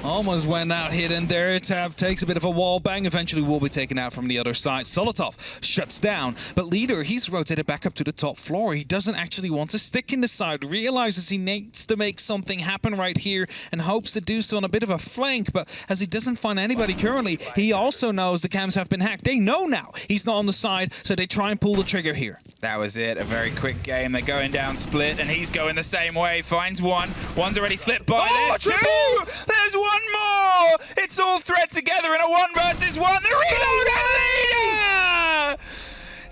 Almost went out hidden there. Tab takes a bit of a wall bang. Eventually will be taken out from the other side. Solotov shuts down. But Leader, he's rotated back up to the top floor. He doesn't actually want to stick in the side. Realizes he needs to make something happen right here and hopes to do so on a bit of a flank. But as he doesn't find anybody currently, he also knows the cams have been hacked. They know now he's not on the side, so they try and pull the trigger here. That was it. A very quick game. They're going down split, and he's going the same way. Finds one. One's already slipped by. Oh, There's two! There's one more! It's all thread together in a 1 versus 1. The reload and Leader!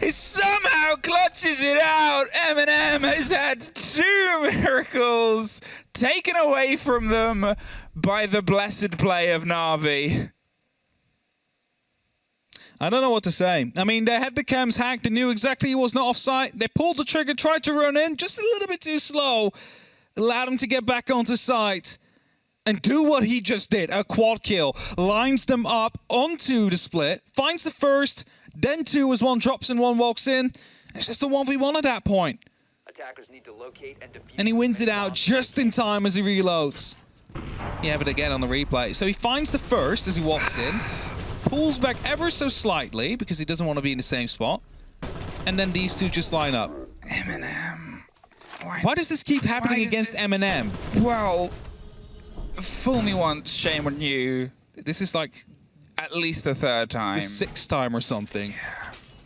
He somehow clutches it out. MnM has had 2 miracles taken away from them by the blessed play of Navi. I don't know what to say. I mean, they had the cams hacked. They knew exactly he was not offside. They pulled the trigger, tried to run in, just a little bit too slow. Allowed him to get back onto site and do what he just did, a quad kill. Lines them up onto the split, finds the first, then 2 as one drops and one walks in. It's just a 1v1 at that point. Attackers need to locate and defuse. And he wins it out just in time as he reloads. You have it again on the replay. So he finds the first as he walks in, pulls back ever so slightly because he doesn't want to be in the same spot. And then these two just line up. MnM. Why does this keep happening against MnM? Well, fool me once, shame on you. This is like At least the 3rd time. the 6th time or something.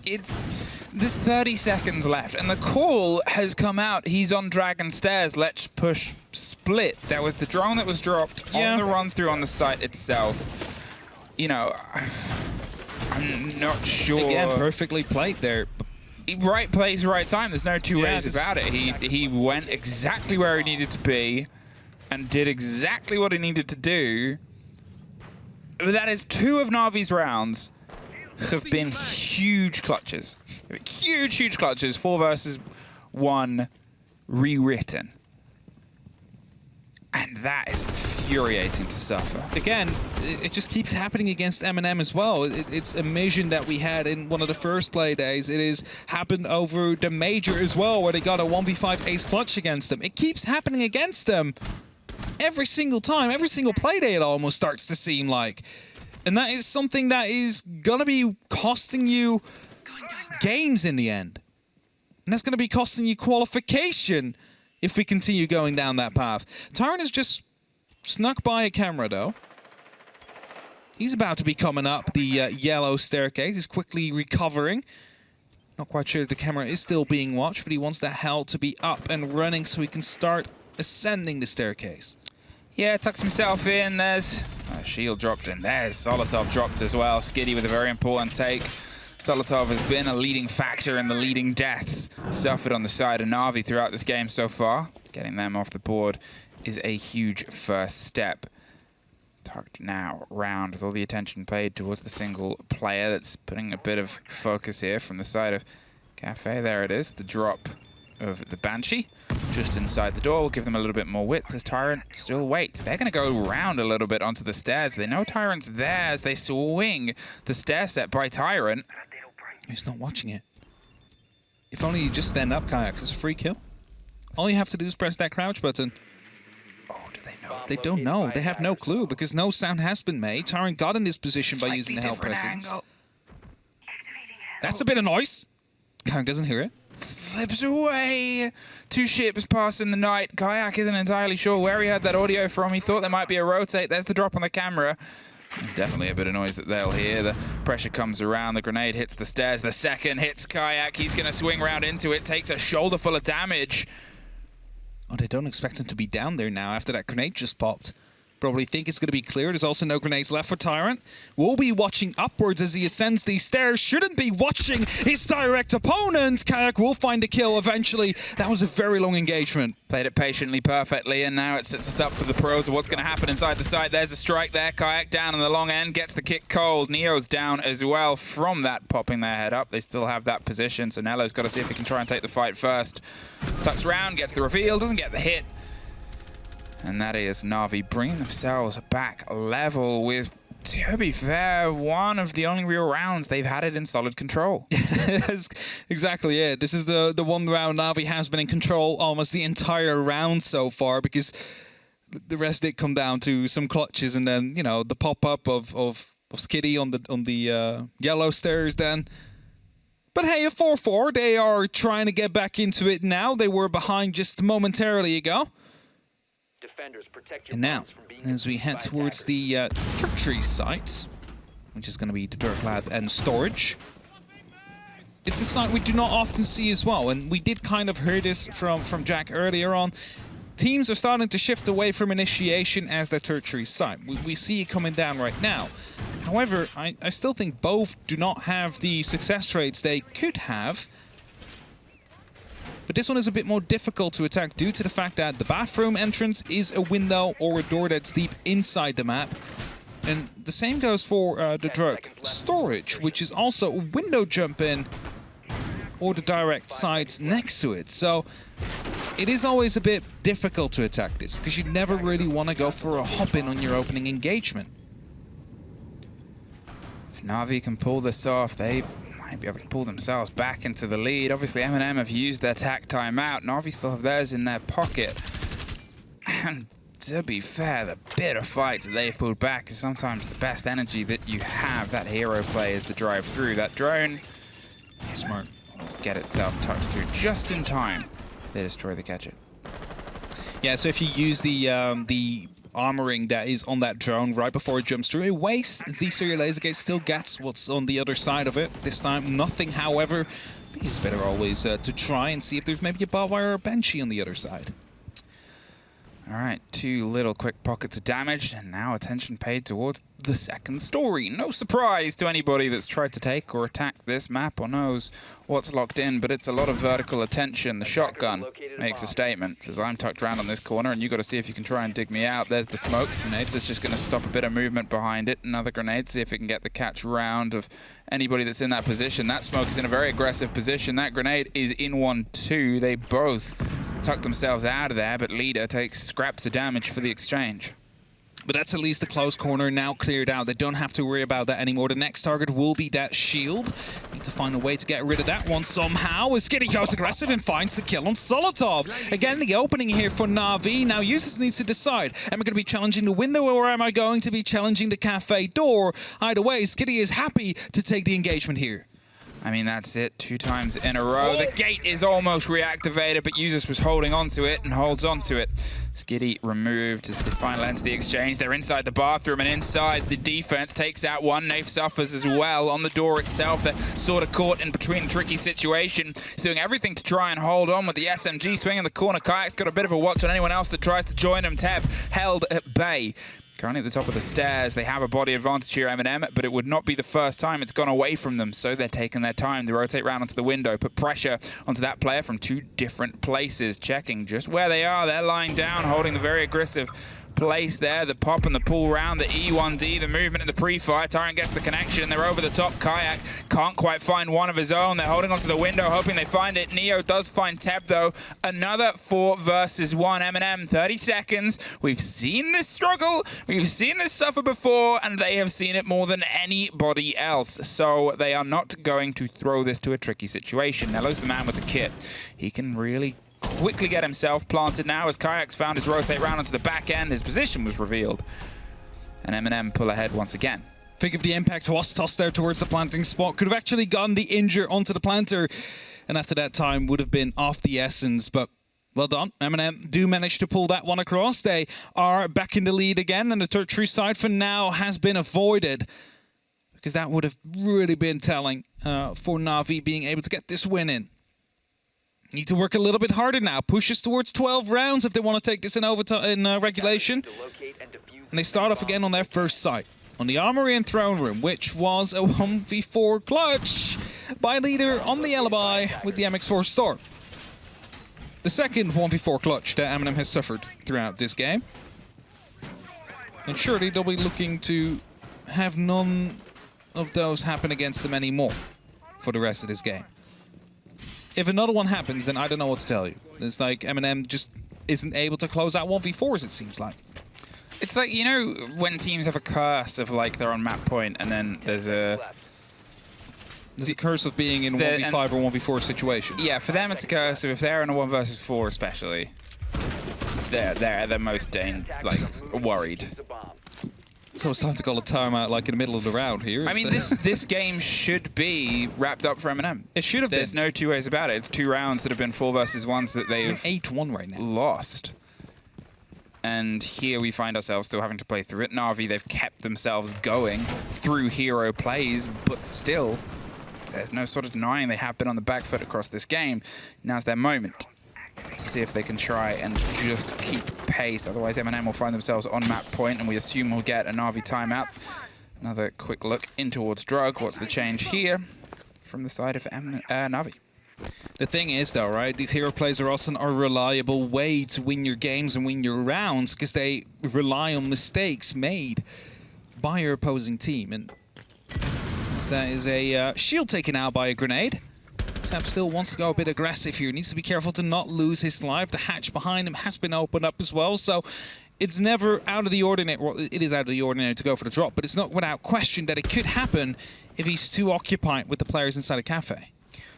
There's 30 seconds left, and the call has come out. He's on Dragon Stairs. Let's push split. There was the drone that was dropped on the run through on the site itself. You know, I'm not sure. Again, perfectly played there. Right place, right time. There's no two ways this- about it. He went exactly where he needed to be and did exactly what he needed to do. But that is 2 of Navi's rounds have been huge clutches. Huge, huge clutches. 4 versus 1 rewritten. And that is infuriating to suffer. Again, it just keeps happening against MnM as well. It's a mission that we had in one of the first play days. It has happened over the major as well, where they got a 1v5 ace clutch against them. It keeps happening against them every single time, every single play day it almost starts to seem like. And that is something that is going to be costing you games in the end. And that's going to be costing you qualification if we continue going down that path. Tyrant has just snuck by a camera, though. He's about to be coming up the yellow staircase. He's quickly recovering. Not quite sure if the camera is still being watched, but he wants that hell to be up and running so he can start ascending the staircase. Yeah, tucks himself in. There's a shield dropped in. There's Solotov dropped as well. Skiddy with a very important take. Solotov has been a leading factor in the leading deaths suffered on the side of Navi throughout this game so far. Getting them off the board is a huge first step. Tucked now round with all the attention paid towards the single player. That's putting a bit of focus here from the side of Cafe. There it is, the drop of the Banshee just inside the door will give them a little bit more width as Tyrant still waits. They're going to go around a little bit onto the stairs. They know Tyrant's there as they swing the stair set by Tyrant. He's not watching it. If only you just stand up, Kayak. It's a free kill. All you have to do is press that crouch button. Oh, do they know? They don't know. They have no clue because no sound has been made. Tyrant got in this position by using the hell presence. That's a bit of noise. Kayak doesn't hear it. Slips away. 2 ships pass in the night. Kayak isn't entirely sure where he heard that audio from. He thought there might be a rotate. There's the drop on the camera. There's definitely a bit of noise that they'll hear. The pressure comes around. The grenade hits the stairs. The second hits Kayak. He's going to swing round into it. Takes a shoulder full of damage. Oh, they don't expect him to be down there now after that grenade just popped. Probably think it's going to be clear. There's also no grenades left for Tyrant. Will be watching upwards as he ascends these stairs. Shouldn't be watching his direct opponent. Kayak will find a kill eventually. That was a very long engagement. Played it patiently, perfectly, and now it sets us up for the pros of what's going to happen inside the site. There's a strike there. Kayak down on the long end, gets the kick cold. Neo's down as well from that, popping their head up. They still have that position, so Nello's got to see if he can try and take the fight first. Tucks round, gets the reveal, doesn't get the hit. And that is Navi bringing themselves back level with, to be fair, one of the only real rounds they've had it in solid control. That's exactly it. This is the one round Navi has been in control almost the entire round so far because the rest did come down to some clutches, and then the pop-up of Skitty on the yellow stairs then. But hey, a 4-4. They are trying to get back into it now. They were behind just momentarily ago. Defenders, protect your And now, bombs from being as we used head by towards attackers. the tertiary site, which is going to be the Dirt Lab and Storage, it's a site we do not often see as well. And we did kind of hear this from Jack earlier on. Teams are starting to shift away from initiation as their tertiary site. We see it coming down right now. However, I still think both do not have the success rates they could have. But this one is a bit more difficult to attack due to the fact that the bathroom entrance is a window or a door that's deep inside the map. And the same goes for the drug storage, which is also a window jump in or the direct sides next to it. So it is always a bit difficult to attack this because you never really want to go for a hop in on your opening engagement. If Navi can pull this off, they might be able to pull themselves back into the lead. Obviously, MnM have used their tack timeout. Navi still have theirs in their pocket. And to be fair, the bit of fights that they've pulled back is sometimes the best energy that you have. That hero play is the drive through. That drone, smart, get itself touched through just in time. They destroy the gadget. Yeah, so if you use the armoring that is on that drone right before it jumps through, it wastes the Syria laser gate, still gets what's on the other side of it. This time, nothing, however. It's better always to try and see if there's maybe a barbed wire or a Banshee on the other side. All right, 2 little quick pockets of damage, and now attention paid towards the second story. No surprise to anybody that's tried to take or attack this map or knows what's locked in, but it's a lot of vertical attention. The shotgun makes a statement. Says, I'm tucked around on this corner, and you got to see if you can try and dig me out. There's the smoke grenade that's just going to stop a bit of movement behind it. Another grenade, see if it can get the catch round of anybody that's in that position. That smoke is in a very aggressive position. That grenade is in 1-2. They both tuck themselves out of there, but Leader takes scraps of damage for the exchange. But that's at least the close corner now cleared out. They don't have to worry about that anymore. The next target will be that shield. Need to find a way to get rid of that one somehow. As Skitty goes aggressive and finds the kill on Solotov. Again, the opening here for Navi. Now users needs to decide, am I going to be challenging the window or am I going to be challenging the cafe door? Either way, Skitty is happy to take the engagement here. I mean, that's it. 2 times in a row. The gate is almost reactivated, but Users was holding on to it and holds on to it. Skitty removed as they finally enter the exchange. They're inside the bathroom and inside the defense. Takes out one. Nafe suffers as well on the door itself. They're sort of caught in between a tricky situation. He's doing everything to try and hold on with the SMG swing in the corner. Kayak's got a bit of a watch on anyone else that tries to join him. Teb held at bay. Currently at the top of the stairs, they have a body advantage here, MnM, but it would not be the first time it's gone away from them, so they're taking their time to rotate round onto the window, put pressure onto that player from 2 different places, checking just where they are. They're lying down, holding the very aggressive place there, the pop and the pull round, the E1D, the movement in the pre-fire. Tyrant gets the connection, they're over the top. Kayak can't quite find one of his own. They're holding onto the window, hoping they find it. Neo does find Teb, though. Another 4 versus 1. MnM, 30 seconds. We've seen this struggle. We've seen this suffer before, and they have seen it more than anybody else. So they are not going to throw this to a tricky situation. Nello's the man with the kit. He can really quickly get himself planted now as Kayak's found his rotate round onto the back end. His position was revealed. And MnM pull ahead once again. Think of the impact was tossed there towards the planting spot. Could have actually gotten the injure onto the planter. And after that time would have been off the essence. But well done. MnM do manage to pull that one across. They are back in the lead again. And the tertiary side for now has been avoided. Because that would have really been telling for Navi being able to get this win in. Need to work a little bit harder now. Pushes towards 12 rounds if they want to take this in regulation. And they start off again on their first site. On the Armory and Throne Room, which was a 1v4 clutch by Leader on the alibi with the MX4 Storm. The second 1v4 clutch that MnM has suffered throughout this game. And surely they'll be looking to have none of those happen against them anymore for the rest of this game. If another one happens, then I don't know what to tell you. It's like MnM just isn't able to close out 1v4s, it seems like. It's like, you know, when teams have a curse of, like, they're on map point and then there's a curse of being in 1v5 or 1v4 situation. Yeah, for them it's a curse. If they're in a 1 versus 4 especially, they're most worried. So it's time to call a timeout like in the middle of the round here. I mean, this game should be wrapped up for MnM. It should have been. There's no two ways about it. It's 2 rounds that have been 4 versus 1s that they've 8-1 right now. lost. And here we find ourselves still having to play through it. Navi, they've kept themselves going through hero plays, but still, there's no sort of denying they have been on the back foot across this game. Now's their moment to see if they can try and just keep pace. Otherwise, MnM will find themselves on map point, and we assume we'll get a Navi timeout. Another quick look in towards Drug. What's the change here from the side of Navi? The thing is, though, right, these hero plays are also a reliable way to win your games and win your rounds because they rely on mistakes made by your opposing team. And that is a shield taken out by a grenade. Tab still wants to go a bit aggressive here. Needs to be careful to not lose his life. The hatch behind him has been opened up as well, so it's never out of the ordinary. Well, it is out of the ordinary to go for the drop, but it's not without question that it could happen if he's too occupied with the players inside a cafe.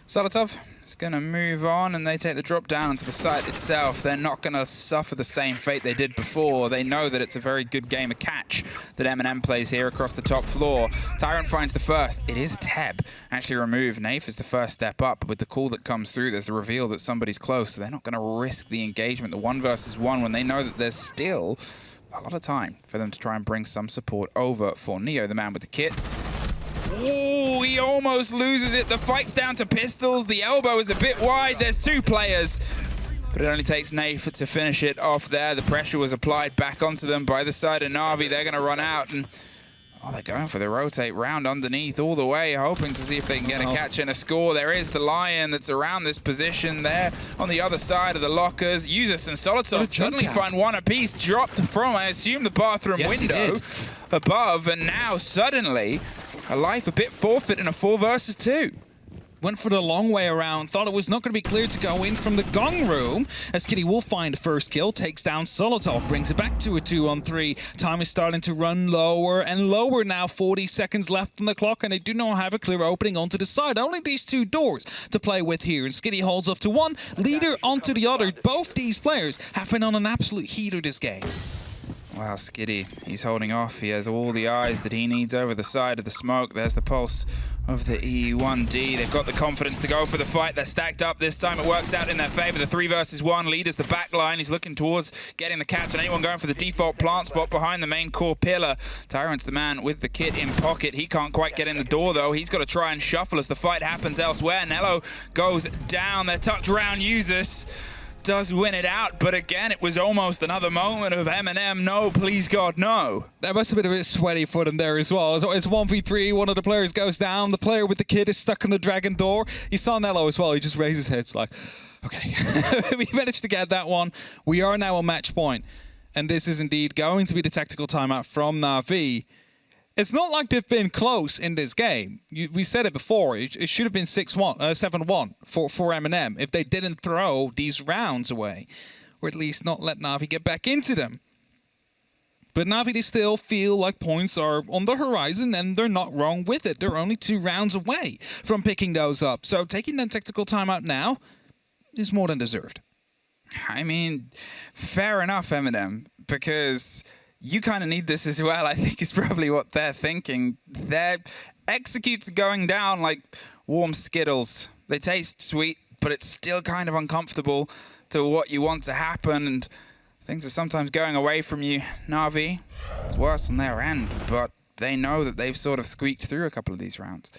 Solotov is going to move on, and they take the drop down to the site itself. They're not going to suffer the same fate they did before. They know that it's a very good game of catch that MnM plays here across the top floor. Tyrant finds the first. It is Teb actually removed. Naif is the first step up, but with the call that comes through, there's the reveal that somebody's close, so they're not going to risk the engagement, the 1 versus 1, when they know that there's still a lot of time for them to try and bring some support over for Neo, the man with the kit. Ooh, he almost loses it. The fight's down to pistols. The elbow is a bit wide. There's 2 players, but it only takes Naif to finish it off there. The pressure was applied back onto them by the side of Navi. They're going to run out, and they're going for the rotate round underneath all the way, hoping to see if they can get a catch and a score. There is the Lion that's around this position there on the other side of the lockers. Usus and Solotov suddenly find 1 apiece, dropped from, I assume, the bathroom window above, and now suddenly a life a bit forfeit in a 4 versus 2. Went for the long way around, thought it was not going to be clear to go in from the gong room. As Kitty will find the first kill, takes down Solotov, brings it back to a 2-on-3. Time is starting to run lower and lower now. 40 seconds left on the clock, and they do not have a clear opening onto the side. Only these 2 doors to play with here, and Skitty holds off to 1, leader onto the other. Both these players have been on an absolute heater this game. Wow, Skitty, he's holding off. He has all the eyes that he needs over the side of the smoke. There's the pulse of the E1D. They've got the confidence to go for the fight. They're stacked up. This time it works out in their favor. The 3 versus 1 leaders the back line. He's looking towards getting the catch, and anyone going for the default plant spot behind the main core pillar. Tyrant's the man with the kit in pocket. He can't quite get in the door, though. He's got to try and shuffle as the fight happens elsewhere. Nello goes down. They're tucked around Usus. Does win it out, but again, it was almost another moment of MnM. No, please God, no. That must have been a bit sweaty for them there as well. It's 1v3, one of the players goes down. The player with the kid is stuck in the dragon door. You saw Nello as well. He just raised his head. It's like, okay, we managed to get that one. We are now on match point, and this is indeed going to be the tactical timeout from Navi. It's not like they've been close in this game. We said it before. It should have been 7-1 for MnM if they didn't throw these rounds away, or at least not let Navi get back into them. But Navi, they still feel like points are on the horizon, and they're not wrong with it. They're only 2 rounds away from picking those up. So taking that tactical timeout now is more than deserved. I mean, fair enough, MnM, because you kind of need this as well, I think is probably what they're thinking. Their executes going down like warm Skittles. They taste sweet, but it's still kind of uncomfortable to what you want to happen, and things are sometimes going away from you. Navi, it's worse on their end, but they know that they've sort of squeaked through a couple of these rounds.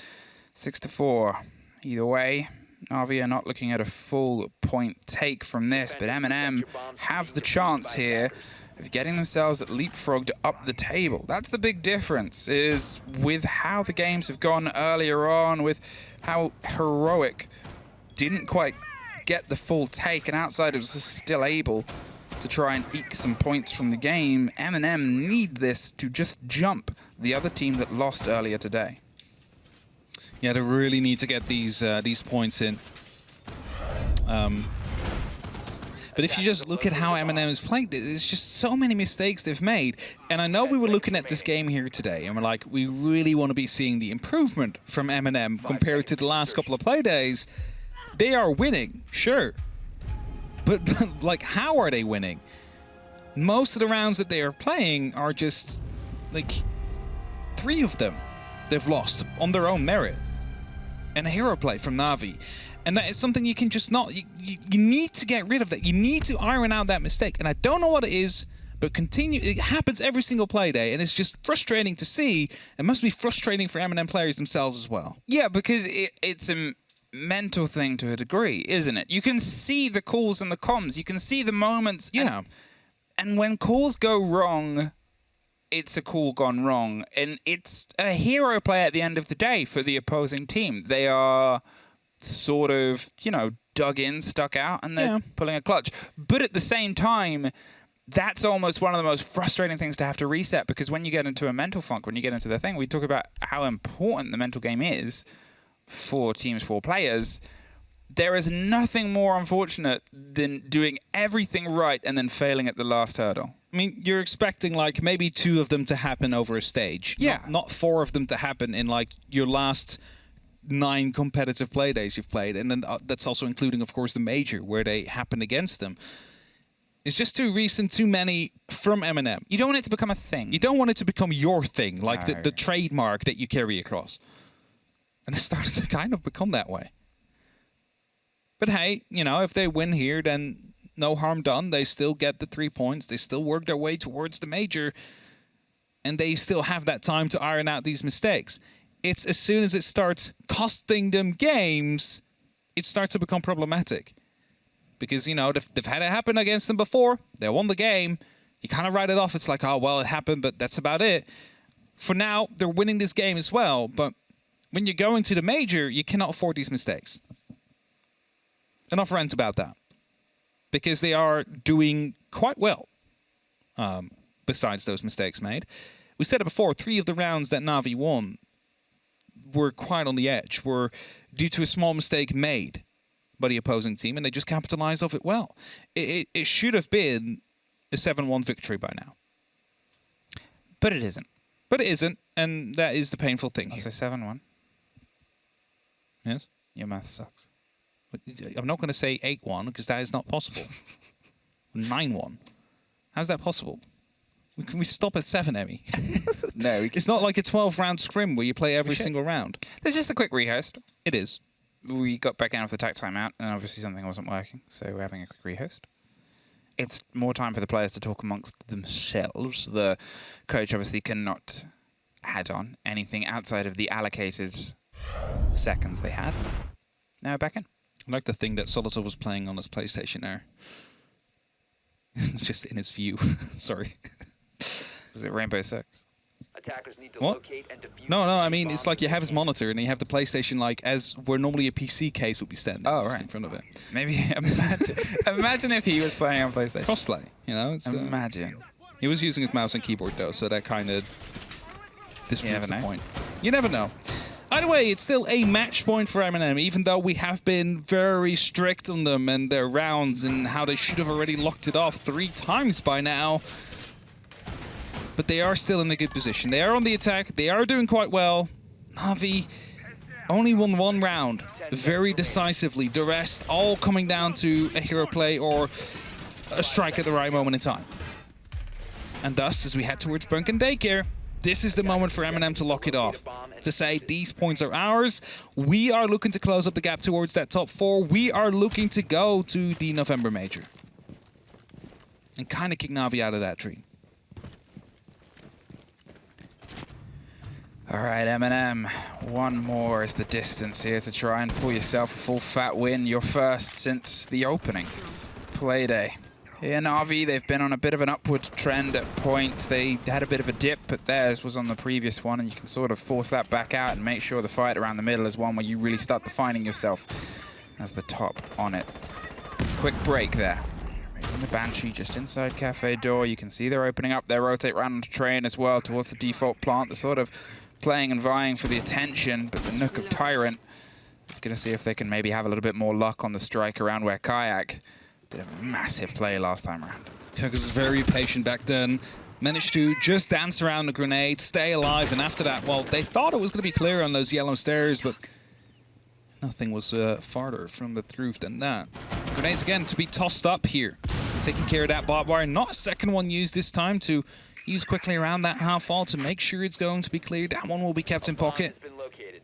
6-4. Either way, Navi are not looking at a full point take from this, but MnM have the chance here of getting themselves leapfrogged up the table. That's the big difference, is with how the games have gone earlier on, with how Heroic didn't quite get the full take, and Outsiders was still able to try and eke some points from the game. MnM need this to just jump the other team that lost earlier today. Yeah, they really need to get these points in. But if you just look at how MnM is playing, there's just so many mistakes they've made. And I know we were looking at this game here today, and we're like, we really want to be seeing the improvement from MnM compared to the last couple of Playdays. They are winning, sure. But like, how are they winning? most of the rounds that they are playing are just, like, 3 of them they've lost on their own merit. And a hero play from Navi. And that is something you can just not... You need to get rid of that. You need to iron out that mistake. And I don't know what it is, but it happens every single play day, and it's just frustrating to see. It must be frustrating for MnM players themselves as well. Yeah, because it's a mental thing to a degree, isn't it? You can see the calls and the comms. You can see the moments. Yeah. And when calls go wrong, it's a call gone wrong. And it's a hero play at the end of the day for the opposing team. They are sort of, you know, dug in, stuck out, and they're pulling a clutch. But at the same time, that's almost one of the most frustrating things to have to reset, because when you get into a mental funk, when you get into the thing, we talk about how important the mental game is for teams, for players. There is nothing more unfortunate than doing everything right and then failing at the last hurdle. I mean, you're expecting, like, maybe 2 of them to happen over a stage. Yeah. Not 4 of them to happen in, like, your last 9 competitive play days you've played. And then that's also including, of course, the major, where they happen against them. It's just too recent, too many from MnM. You don't want it to become a thing. You don't want it to become your thing, like No. the trademark that you carry across. And it started to kind of become that way. But hey, you know, if they win here, then no harm done. They still get the 3 points. They still work their way towards the major. And they still have that time to iron out these mistakes. It's as soon as it starts costing them games, it starts to become problematic. Because, you know, they've had it happen against them before. They won the game. You kind of write it off. It's like, oh, well, it happened, but that's about it. For now, they're winning this game as well. But when you're going to the major, you cannot afford these mistakes. Enough rant about that. Because they are doing quite well, besides those mistakes made. We said it before, 3 of the rounds that Navi won were quite on the edge, were due to a small mistake made by the opposing team, and they just capitalized off it well. It should have been a 7-1 victory by now. But it isn't. But it isn't, and that is the painful thing here. So 7-1. Yes? Your math sucks. I'm not going to say 8-1, because that is not possible. 9-1. How's that possible? Can we stop at 7, Emmy? No, It's not like a 12-round scrim where you play every single round. There's just a quick rehost. It is. We got back in off the attack timeout, and obviously something wasn't working, so we're having a quick rehost. It's more time for the players to talk amongst themselves. The coach obviously cannot add on anything outside of the allocated seconds they had. Now we're back in. I like the thing that Solitov was playing on his PlayStation there. Just in his view. Sorry. Was it Rainbow Six? Attackers need to What? locate and defuse No, I the mean, bomb it's like you have his before monitor and you have the PlayStation like as where normally a PC case would be standing just in front of it. Maybe imagine if he was playing on PlayStation. Crossplay, you know? It's, Imagine. he was using his mouse and keyboard though, so that kind of disproves the know. point. You never know. Either way, it's still a match point for MnM, even though we have been very strict on them and their rounds and how they should have already locked it off 3 times by now. But they are still in a good position. They are on the attack. They are doing quite well. Navi only won 1 round very decisively. The rest all coming down to a hero play or a strike at the right moment in time. And thus, as we head towards Bunk and Daycare, this is the moment for MnM to lock it off. To say, these points are ours. We are looking to close up the gap towards that top 4. We are looking to go to the November Major. And kind of kick Navi out of that dream. All right, MnM, 1 more is the distance here to try and pull yourself a full fat win. Your first since the opening. Playday. Here, Navi, they've been on a bit of an upward trend at points. They had a bit of a dip, but theirs was on the previous one, and you can sort of force that back out and make sure the fight around the middle is one where you really start defining yourself as the top on it. Quick break there. Raising the Banshee just inside Cafe door. You can see they're opening up their rotate round onto train as well towards the default plant. They're sort of playing and vying for the attention, but the Nook of Tyrant is going to see if they can maybe have a little bit more luck on the strike around where Kayak did a massive play last time around. Kyrgyz was very patient back then. Managed to just dance around the grenade, stay alive, and after that, well, they thought it was going to be clear on those yellow stairs, but nothing was farther from the truth than that. Grenades again to be tossed up here. taking care of that barbed wire. Not a second one used this time to use quickly around that half wall to make sure it's going to be cleared. That one will be kept in pocket. Has been located.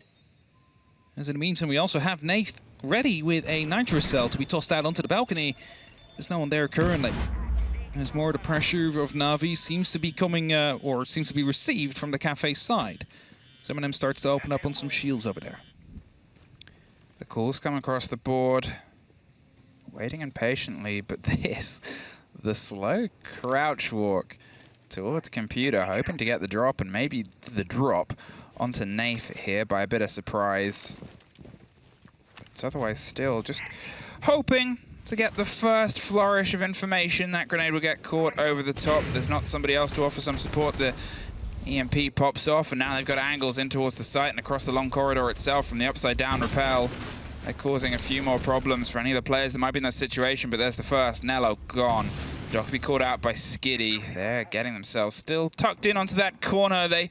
As in the meantime, we also have Nath ready with a nitrous cell to be tossed out onto the balcony. There's no one there currently. As more of the pressure of Navi seems to be coming, or seems to be received from the cafe side. So MnM starts to open up on some shields over there. The calls come across the board, waiting impatiently, but this, the slow crouch walk towards computer, hoping to get the drop, and maybe the drop onto Nath here by a bit of surprise. It's otherwise still just hoping to get the first flourish of information. That grenade will get caught over the top. There's not somebody else to offer some support. The EMP pops off, and now they've got angles in towards the site and across the long corridor itself from the upside down rappel. They're causing a few more problems for any of the players that might be in that situation, but there's the first. Nello gone. Jock will be called out by Skiddy. They're getting themselves still tucked in onto that corner. They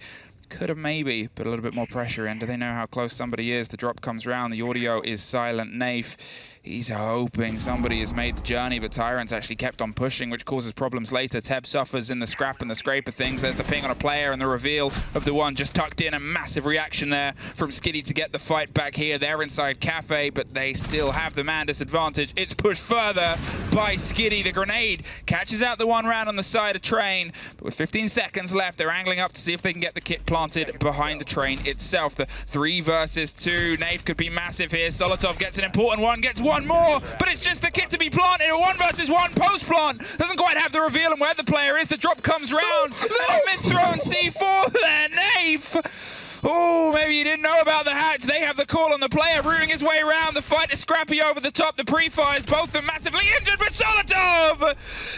could have maybe put a little bit more pressure in. Do they know how close somebody is? The drop comes round. The audio is silent. Nath, he's hoping somebody has made the journey, but Tyrant's actually kept on pushing, which causes problems later. Teb suffers in the scrap and the scrape of things. There's the ping on a player and the reveal of the one just tucked in. A massive reaction there from Skiddy to get the fight back here. They're inside Cafe, but they still have the man disadvantage. It's pushed further by Skiddy. The grenade catches out the one round on the side of Train, but with 15 seconds left, they're angling up to see if they can get the kit planted behind the Train itself. The 3 versus 2. Nath could be massive here. Solotov gets an important one, gets one more, but it's just the kit to be planted. A 1 versus 1 post-plant. Doesn't quite have the reveal on where the player is. The drop comes round. And a misthrown C4 there. Nath. Oh, maybe you didn't know about the hatch. They have the call on the player, rooting his way around. The fight is scrappy over the top. The pre-fires, both of them massively injured, but Solotov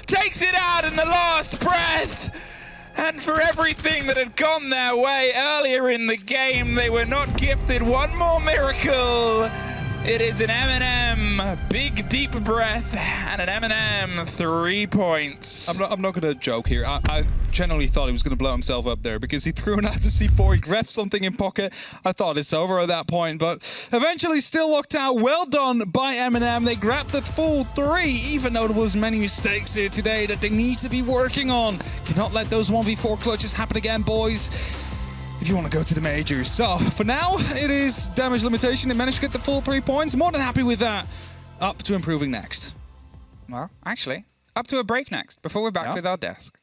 takes it out in the last breath. And for everything that had gone their way earlier in the game, they were not gifted one more miracle. It is an MnM, big deep breath, and an MnM 3 points. I'm not going to joke here. I genuinely thought he was going to blow himself up there because he threw an out to C4, he grabbed something in pocket. I thought it's over at that point, but eventually still locked out. Well done by MnM. They grabbed the full 3, even though there was many mistakes here today that they need to be working on. Cannot let those 1v4 clutches happen again, boys, if you want to go to the majors. So for now, it is damage limitation. They managed to get the full 3 points. More than happy with that. Up to improving next. Well, actually, up to a break next, before we're back with our desk.